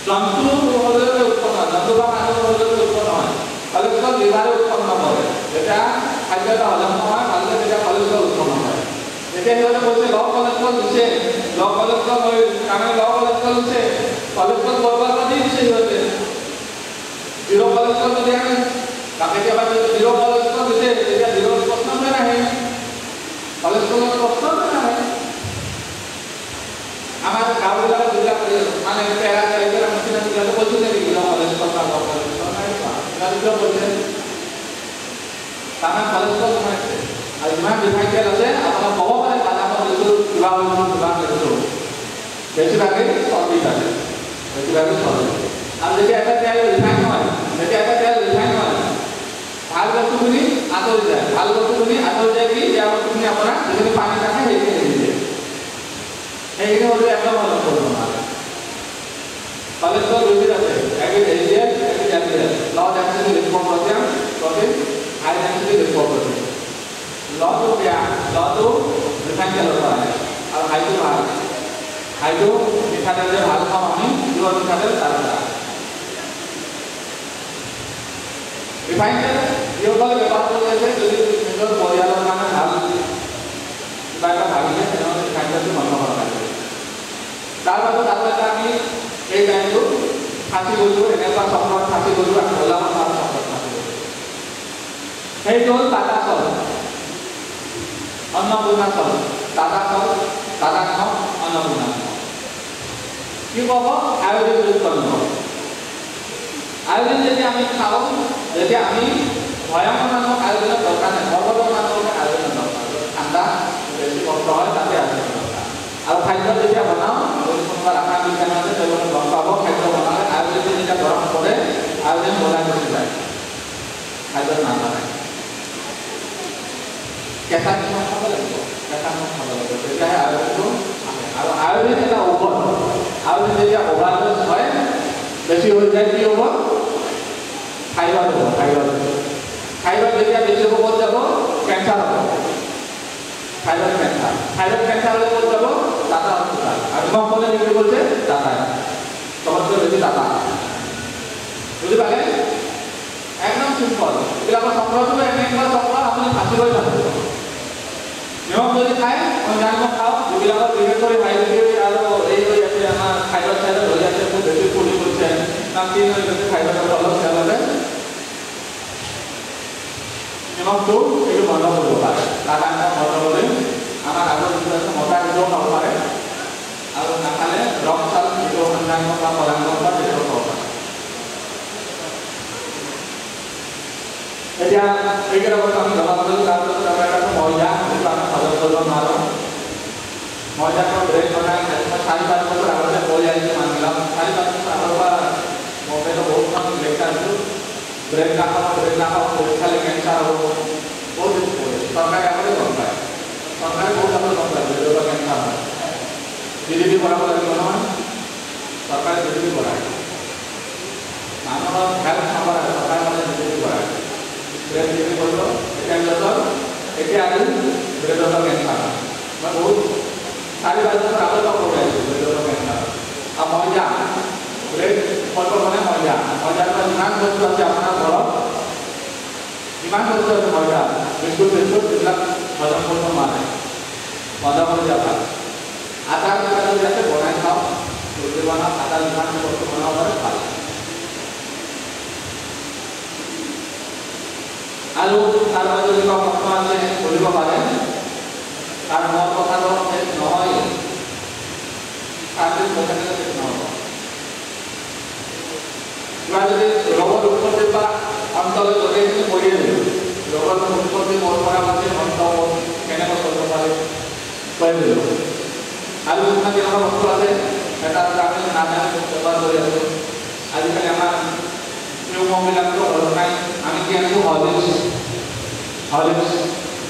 জন্তু হলে উৎপন্ন জন্তু বা মানুষ হলে উৎপন্ন হয় কোলেস্টেরল লিভারে উৎপন্ন করে এটা খাদ্যটা হজম হয় তাহলে এটা কোলেস্টেরল উৎপন্ন হয় এটা হলো বলছে ল কোলেস্টেরল দিছে ল কোলেস্টেরল হয় কারণ ল কোলেস্টেরল দিছে কোলেস্টেরল বরবাদ দিছে হতে জিরো কোলেস্টেরল যদি আমি তাকে যে আবার জিরো কোলেস্টেরল দিছে এটা জিরো প্রশ্ন में रहे কোলেস্টেরল প্রশ্ন में रहे আমার গাঁও লাগা দুলা মানে প্যারা প্যারা মশিনা দিলা বলছে যে জিরো কোলেস্টেরল বা কোলেস্টেরল নাই না দিলা বলছে তানা কোলেস্টেরল মানে আর ইমান ডিফাইন্ড আছে আপনার কব পারে তানা কোলেস্টেরল কিবা লেখছো বেশিরভাগে সঠিক আছে বেশিরভাগে সঠিক আর যদি একটা তেল রিফাইন হয় যদি একটা তেল রিফাইন হয় ভাল বস্তুগুলি আতরে যায় ভাল বস্তুগুলি আতরে যায় কি যে বস্তুগুলি আমরা যেখানে পানি থাকে সেইখানে দিয়ে এইখানে হলো একটা ভালো করবো না কোলেস্টেরল দুই আছে একটা এলডিএল একটা এলডিএল ল ডেন্সিটি রেসপন্স প্রোটিন প্রোটিন হাই ডেন্সিটি রেসপন্স প্রোটিন ল তো क्या ল তো রিফাইন তেল होता है और हाइड्रो मिठातेल যে ভালো খাও আমি পুরো মিঠাতেল তারটা রিফাইন্ড ইউজুয়ালি ব্যবহার করা যায় যদি নিজের পরিবারের মানে ভাল কিবা ভাবিলে তেনে রিফাইন্ডটো বন্ধ করা যায় তারপরে আমি এই টাইমটো ফাঁসি গলো এনেকুৱা চক্ৰত ফাঁসি গলো আৰু ওলাব তাৰ চক্ৰত ফাঁসি গলো সেই হ'ল টাটা চল অন্নপূৰ্ণা চল টাটা চল টাটা খাও অন্নপূৰ্ণা কি কব আয়োডিন যুক্ত কৰিব আয়োডিন যদি আমি খাওঁ যদি আমি ভয়ঙ্কর নামক আয়োডিনের দরকার নেই সর্বদম নামক আয়োডিনের দরকার ঠান্ডা বেশি কষ্ট হয় তাতে আয়োডিনের দরকার আর খাদ্য যেতিয়া বনাও কোনোবা ৰাসায়নিক বিজ্ঞান আছে তেওঁলোকে গম পাব খাদ্য বনালে আয়োডিন যেতিয়া গৰম কৰে আয়োডিন বলাই গুচি যায় খাদ্যত নাথাকে কেঁচা নিমখ খাব লাগিব কেঁচা নিমখ খাব লাগিব তেতিয়াহে আয়োডিনটো আহে আৰু আয়োডিন এটা ঔষধ আয়োডিন যেতিয়া অভাৰড'জ হয় বেছি হৈ যায় কি হ'ব থাইরয়েড হ'ব থাইরয়েড যেতিয়া বেছি হ'ব ক'ত যাব কেঞ্চাৰ হ'ব থাইৰয়েড কেঞ্চাৰ হ'লে ক'ত যাব টাটা হস্পিটাল আৰু মই ক'লে কি বলছে টাটা চবতকৈ বেছি টাটা বুজি পালে একদম সিম্পল এইবিলাকৰ চক্ৰটো এনেকুৱা চক্ৰ আপুনি ফাঁচিবই নালাগে নিয়ম যদি খায় অন্যান্য নিমখ খাওঁ যিবিলাকৰ বিশেষ কৰি হাইব্ৰিড আৰু এই হৈ আছে আমাৰ থাইৰয়েড হৈ আছে খুব বেছি ফুলি গৈছে নামটি হৈ গৈছে থাইৰয়েডৰ অলপ তেওঁলোকে নিমখটো এইটো বন্ধ কৰিব পাৰে তাৰ কাৰণে বন্ধ কৰি আমাৰ আগৰ যিটো আছে মতা সেইটোও খাব পাৰে আৰু নাখালে ৰস চাল যিটো অন্যান্য বা পৰাংগ বা সেইটোও খাব পাৰে এতিয়া এইকেইটা বস্তু আমি জমা কৰিলোঁ তাৰপিছত আমাৰ এটা ময়দা যিটো আমি হজম কৰিব নোৱাৰোঁ ময়দাটো ব্ৰেড বনাই 4-5 বছৰ আগতে কৰি আহিছোঁ মানুহবিলাক 4-5 বছৰ আগৰ পৰা মোবাইলত বহুতখন ব্ৰেড খাইছোঁ ব্ৰেড নাখাওঁ খালে কেঞ্চাৰ হ'ব বহুত কিছু কৰে চৰকাৰে আগতে গম পায় চৰকাৰে বহুত আগতে গম পায় ব্ৰেডৰ পৰা কেঞ্চাৰ হয় জিডিপি বঢ়াব লাগিব নহয় চৰকাৰে জিডিপি বঢ়ায় মানুহৰ হেল্থ নাম্বাৰ চৰকাৰে মানে জিডিপি বঢ়ায় ব্ৰেড জিডিপি কৰিব এতিয়া আৰু ব্ৰেডৰ পৰা কেঞ্চাৰ হয় মই বহুত 4-5 বছৰ আগৰ পৰা কৰি আহিছোঁ ব্ৰেডৰ পৰা কেঞ্চাৰ আৰু ময়দা ব্ৰেড কত মানে ময়দাৰ পৰা যিমান বস্তু আছে আপোনাৰ ঘৰত যিমান বস্তু আছে ময়দা বিস্কুট এইবিলাক হজম কৰিব নোৱাৰে বন্ধ কৰি দিয়া ভাল আটা কিবা যদি আছে বনাই খাওঁ ৰুটি বনাওঁ আটা যিমান বস্তু বনাব পাৰে ভাল আৰু তাৰ মাজত কিবা প্ৰশ্ন আছে কৰিব পাৰে তাৰ মোৰ কথাটো শেষ নহয় 30% শেষ নহ'ব কিবা যদি ৰোগৰ উৎপত্তি বা অন্তলৈ গোটেইখিনি কৰি আহিলোঁ ৰোগৰ উৎপত্তি মোৰ পৰা মানে অন্ত কেনেকৈ কৰিব পাৰে কৈ দিলোঁ কিছুমান তেনেকুৱা বস্তু আছে এটা আমি নাজানো ব্যৱহাৰ কৰি আছোঁ আজিকালি আমাৰ নিয়মবিলাকতো অলপ নাই আমি কি আনিছোঁ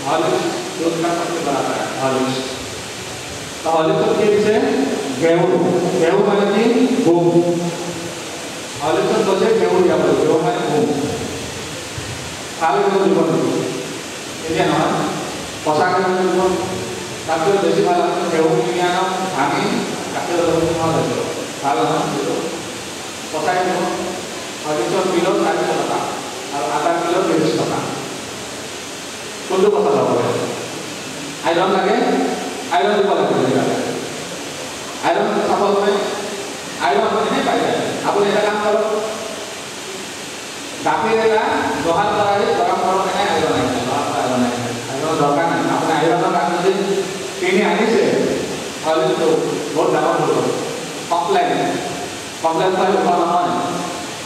হলিক্স দুধ का सबसे बड़ा है हॉलिक्स तो हॉलिक्स के पीछे गेहूं माने की गहूं हॉलिक्स बोले गेहूं या बोले गेहूं माने गहूं खाली को जीवन ये ना पोशाक में जीवन ताकि बेसी भाग गेहूं किने आना भांगी काटे रखो भाग दे भाग ना पोशाक में हॉलिक्स किलो 40 টাকা और आधा किलो 30 টাকা কোনটো কথা লাভ হয় আইরন লাগে আইরন দিব লাগে আইরন সফল হয় আইরন এনে পাই যায় আপনি এটা কাম করো গাফির এটা দোহান করাই গরম করো এনে আইরন আইরন দরকার নাই আপনি আইরনের কাম যদি কিনে আনিছে তাহলে তো বহুত ডাঙর হলো কমপ্লেন পাই উপর হয়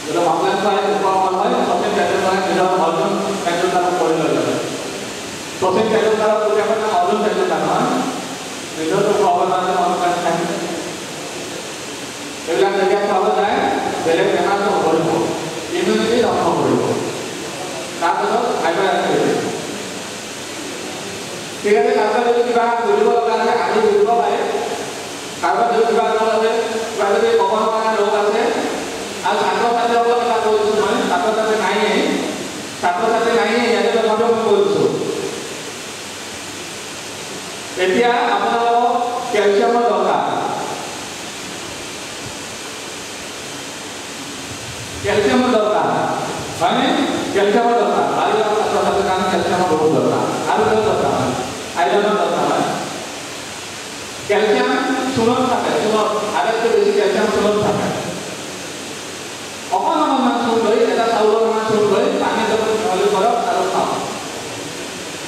যদি কমপ্লেন পাই উপর হয় সবচেয়ে বেটার হয় যেটা অর্জন পেট্রোল দ্বারা করে লয় প্রথম পেট্রোল দ্বারা করে আমরা অর্জন পেট্রোল দ্বারা এটা তো প্রবলেম আছে অনলাইন থাকে এগুলা জায়গা পাওয়া যায় বেলেগ বেমার তো হইব ইমিউনিটি রক্ষা করব তারপর ফাইবার আছে ঠিক আছে তারপর যদি কিবা কৰিব লাগে আগে কৰিব পাৰে কারণ যদি কিবা আছে যদি কমন মানে রোগ আছে আর ছাত্রছাত্রীসকলক এটা কৈছো মই ছাত্রছাত্রী নাই ইয়াতে কথাটো মই কৈছো এতিয়া আপোনালোকক ক্যালসিয়ামৰ দৰকাৰ হয়নে ক্যালসিয়ামৰ দৰকাৰ আৰু ছাত্ৰছাত্ৰীৰ কাৰণে ক্যালসিয়ামৰ বহুত দৰকাৰ আৰু কিয় দৰকাৰ আইৰনৰ দৰকাৰ হয় ক্যালসিয়াম চূৰ্ণত থাকে চূৰ্ণত আটাইতকৈ বেছি ক্যালসিয়াম চূৰ্ণত থাকে অকণমান চূৰ্ণ লৈ এটা চাউলৰ মান চূৰ্ণ লৈ পানীৰ লগত মিহলি কৰক আৰু খাওক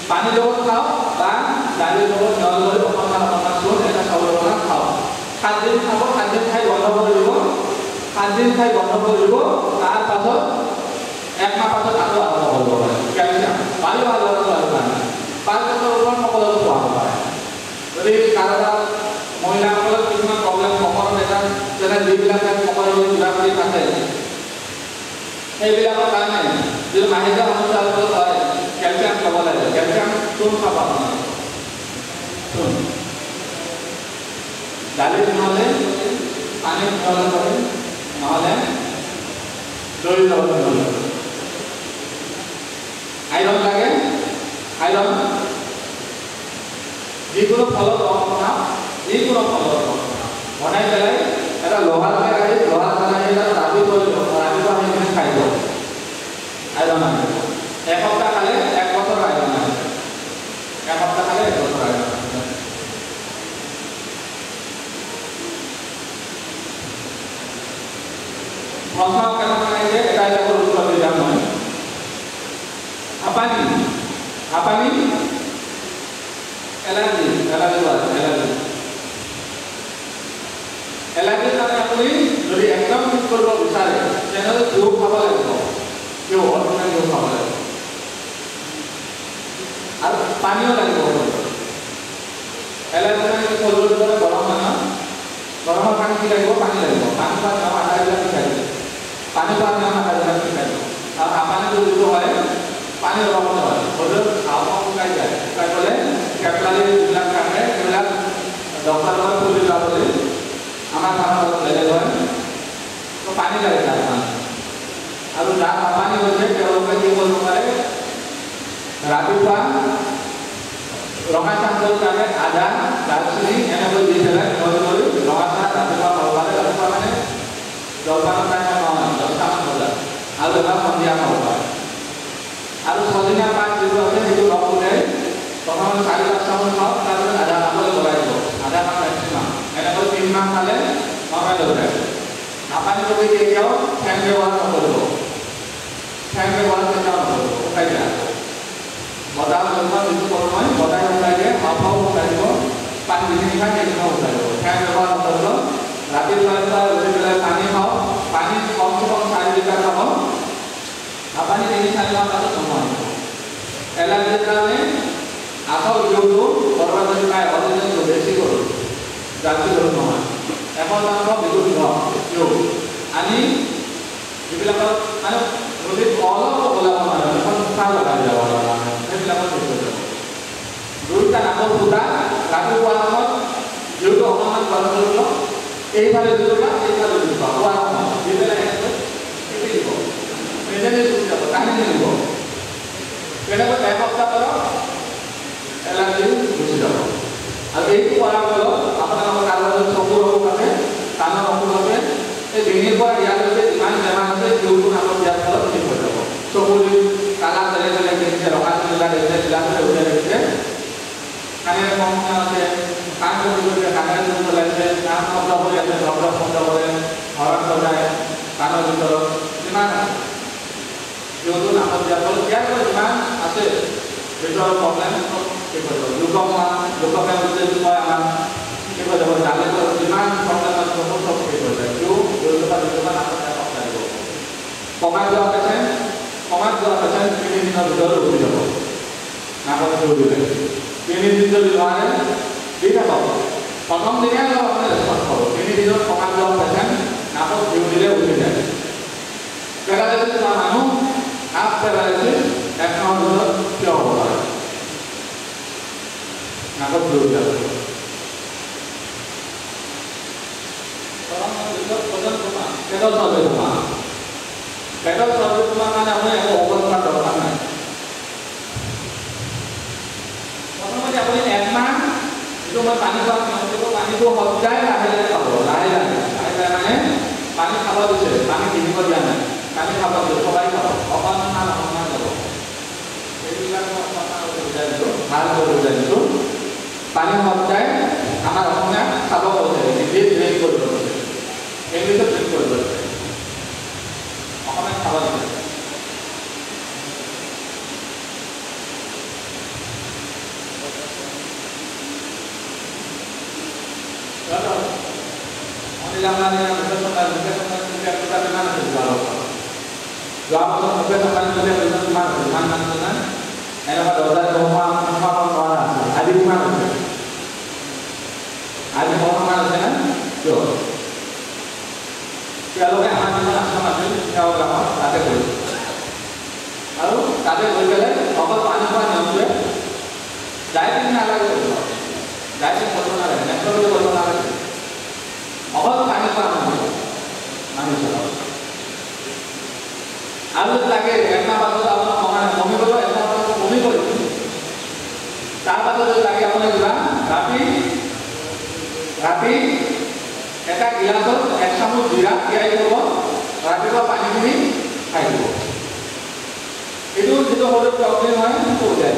পানীৰ লগত খাওক বা দালিৰ লগত মিহলি কৰি অকণমান চূৰ্ণ এটা চাউলৰ মান খাওক 7 দিন খাব 7 দিন খাই বন্ধ কৰিব 7 দিন খাই বন্ধ কৰিব তাৰ পাছত এক মাহ পাছত আকৌ আৰম্ভ কৰিব পাৰে ক্যালসিয়াম ভাল দৰকাৰ 5 বছৰৰ ওপৰত সকলোকে পোৱা পাৰে যদি কাৰোবাৰ মহিলাসকলৰ কিছুমান প্ৰব্লেম কমৰ এটা যেনে যিবিলাকে সকলো কিবা কৰি থাকে সেইবিলাকৰ কাৰণে যদি মাহেকীয়া সমস্যা হয় ক্যালসিয়াম খাব লাগে ক্যালসিয়াম চূৰ্ণ খাব লাগে দালিত নহ'লে পানীত মিহলি কৰি নহ'লে দৈৰ লগত মিহলি কৰি আইৰণ লাগে আইৰণ যিকোনো ফলত বনাই পেলাই এটা লোহাৰ কেৰাহীত এটা ৰাতি কৰি ৰাতিপুৱা সেইখিনি খাই দিওঁ আইৰণ আহে এসপ্তাহ খালে 1 বছৰ আইৰণ আহে এসপ্তাহ খালে 1 বছৰ আইৰণ আহে প্ৰশ্ন কেনেকৈ আহিছে এটা এটা কৰি উত্তৰ দি যাম মই হাঁপানি এলাৰ্জি কাৰণে আপুনি যদি একদম ঠিক কৰিব বিচাৰে তেনেহ'লে ঘিউ খাব লাগিব ঘিউ খাব লাগিব আৰু পানীও লাগিব এলাৰ্জি কাৰণে কি কৰিব পাৰে গৰমৰ পানী কি লাগিব পানী লাগিব পানী খোৱা নিয়ম আধাবিলাক শিকাই দিব পানী খোৱা নিয়ম আধাবিলাক শিকাই দিব আৰু হাঁপানিটো যিটো হয় পানীৰ অভাৱতে হয় শৰীৰত হাওঁফাওঁ শুকাই যায় শুকাই গ'লে কেপলালি যিবিলাক থাকে সেইবিলাক ডক্টৰৰ লগত ফুলি যাবলৈ আমাৰ কামত অলপ বেলেগ হয় তো পানী লাগে তাত আৰু যাৰ হাঁপানি হৈছে তেওঁলোকে কি কৰিব পাৰে ৰাতিপুৱা ৰঙা চাহ কৰি তাতে আদা দালচেনি এনেকৈ দি পেলাই মিহলি কৰি ৰঙা চাহ ৰাতিপুৱা খাব পাৰে ৰাতিপুৱা মানে জলপানৰ টাইমত নহয় 10টামান বজাত আৰু এবাৰ সন্ধিয়া খাব পাৰে আৰু সদিনা পাত যিটো আছে সেইটো ৰস উঠাই প্ৰথমতে 4-5টামান খাওক তাৰপিছত আধা মাহলৈ লগাই দিব আধা মাহ মেক্সিমাম এনেকৈ 3 মাহ খালে নৰ্মেল হৈ যায় হাঁপানি যদি কেতিয়াও ফেন ব্যৱহাৰ নকৰিব শুকাই দিয়া বতাহ যিটো কৰোঁ মই বতাহ শুকাই দিয়ে হাঁওফাওঁ শুকাই দিব পানী যিখিনি খাই সেইখিনিও শুকাই দিব ফেন ব্যৱহাৰ নকৰিব ৰাতিপুৱা উঠি পেলাই পানী খাওক পানী কমচে কম 4 লিটাৰ খাব হাঁপানি 3-4 মাহ পাছত নহয় এলাৰ্জিৰ কাৰণে আচল ঘিউটো ঘৰৰ যদি পায় অৰিজিনেলটো বেছি কৰোঁ জাৰ্চি গৰু নহয় 100% বিদ্যুৎ নহয় কিয় আমি এইবিলাকত মানে নদীত অলপ ওলাব নোৱাৰে এখন মুখা লগাই যাব নোৱাৰে সেইবিলাকত বিদ্যুৎ যাব দুইটা নাকৰ ফুটা ৰাতিপুৱা সময়ত যিহেতু অকণমান গৰম কৰিব এইফালে দুটা এইফালে দুটা পুৱা সময়ত যিবিলাক খেতি দিব নিজে গুচি যাব টানি নিব তেনেকৈ এসপ্তাহ পৰত এলাৰ্জি গুচি যাব আৰু এইটো কৰাৰ ফলত আপোনালোকৰ কাৰোবাৰ চকুৰ অসুখ আছে কাণৰ অসুখ আছে এই ডিঙিৰ পৰা ইয়ালৈকে যিমান বেমাৰ আছে সেইবোৰ নামত দিয়াৰ ফলত ঠিক হৈ যাব চকুৰ কালা বেলেগ বেলেগ দেখিছে ৰঙা চিলা দেখিছে চিলাচলে উলিয়াই দেখিছে কাণেৰে কম আছে কাণ কৰিছে কাণেৰে জোৰ লাগিছে কাণ শব্দ কৰি আছে শব্দ শব্দ কৰে হৰণ বজায় কাণৰ ভিতৰত যিমান আছে যিহেতু নামত দিয়াৰ ফলত ইয়াৰ পৰা যিমান আছে ভিতৰৰ প্ৰব্লেম ঠিক হৈ যাব লোকমা লোকমে যদি কয় আমাৰ ঠিক হৈ যাব জালে যিমান প্ৰব্লেম আছে চব ঠিক হৈ যায় কিয় নামত দিব কমাই যোৱা পেচেণ্ট 3 দিনৰ ভিতৰত উঠি যাব নামত দিলে 3 দিন যদি নোৱাৰে দি থাকক প্ৰথম দিনে অলপ আপুনি ৰেচপন্স কৰক 3 দিনত কমাই যোৱা পেচেণ্ট নামত দিলে উঠি যায় পেৰালাইচিছ হোৱা মানুহ হাফ পেৰালাইচিছ 1 মাহৰ ভিতৰত কিয় হ'ব পাৰে নামত দিলে পেটৰ চৰ্বি তোমাৰ মানে আপুনি একো ঔষধ খোৱাৰ দৰকাৰ নাই প্ৰথমতে আপুনি 1 মাহ যিটো মই পানী খোৱা পানীটো সদায় লাহে লাহে খাব লাহে লাহে মানে পানী খাব দিছে পানী কিনিব দিয়া নাই পানী খাব দিছে সদায় খাব অকণমান যাব এইবিলাক মই আপোনালোকক বুজাই দিছোঁ ভাল কৰি বুজাই দিছোঁ পানী সদায় আমাৰ অসমীয়া খাব কৈছে নিজে ড্ৰিংক কৰিব কৈছে ইংলিছত ড্ৰিংক কৰিব কৈছে অসমীয়া খাব দিছে যোৱা বছৰ মুকেশ আম্বানী কিমান আছে ইমান মানুহ নাই এনেকুৱা দৰ্জাৰ নোহোৱা নোৱাৰা আছে আজি কিমান আছে আজি বৰ্তমান আছে না কিয় তেওঁলোকে আমাৰ যিমান আশ্ৰম আছিল তেওঁ গাঁৱত তাতে কৰিছে আৰু তাতে গৈ পেলাই অকল পানী খোৱা নিয়মটোৱে ডায়েটিং নালাগে ডায়েটিং কৰিব নালাগে নেচাৰেলি কৰিব নালাগে অকল পানী খোৱা মানুহ চলাব আৰু লাগে 1 মাহ পাছত আপোনাৰ কমাই কমি গ'ল 1 মাহ পাছত কমি গ'ল তাৰ পাছত যদি লাগে আপুনি কিবা ৰাতি এটা গিলাছত 1 চামুচ জিৰা তিয়াই দিব ৰাতিপুৱা পানীখিনি খাই দিব এইটো যিটো সৰু প্ৰব্লেম হয় সেইটো হৈ যায়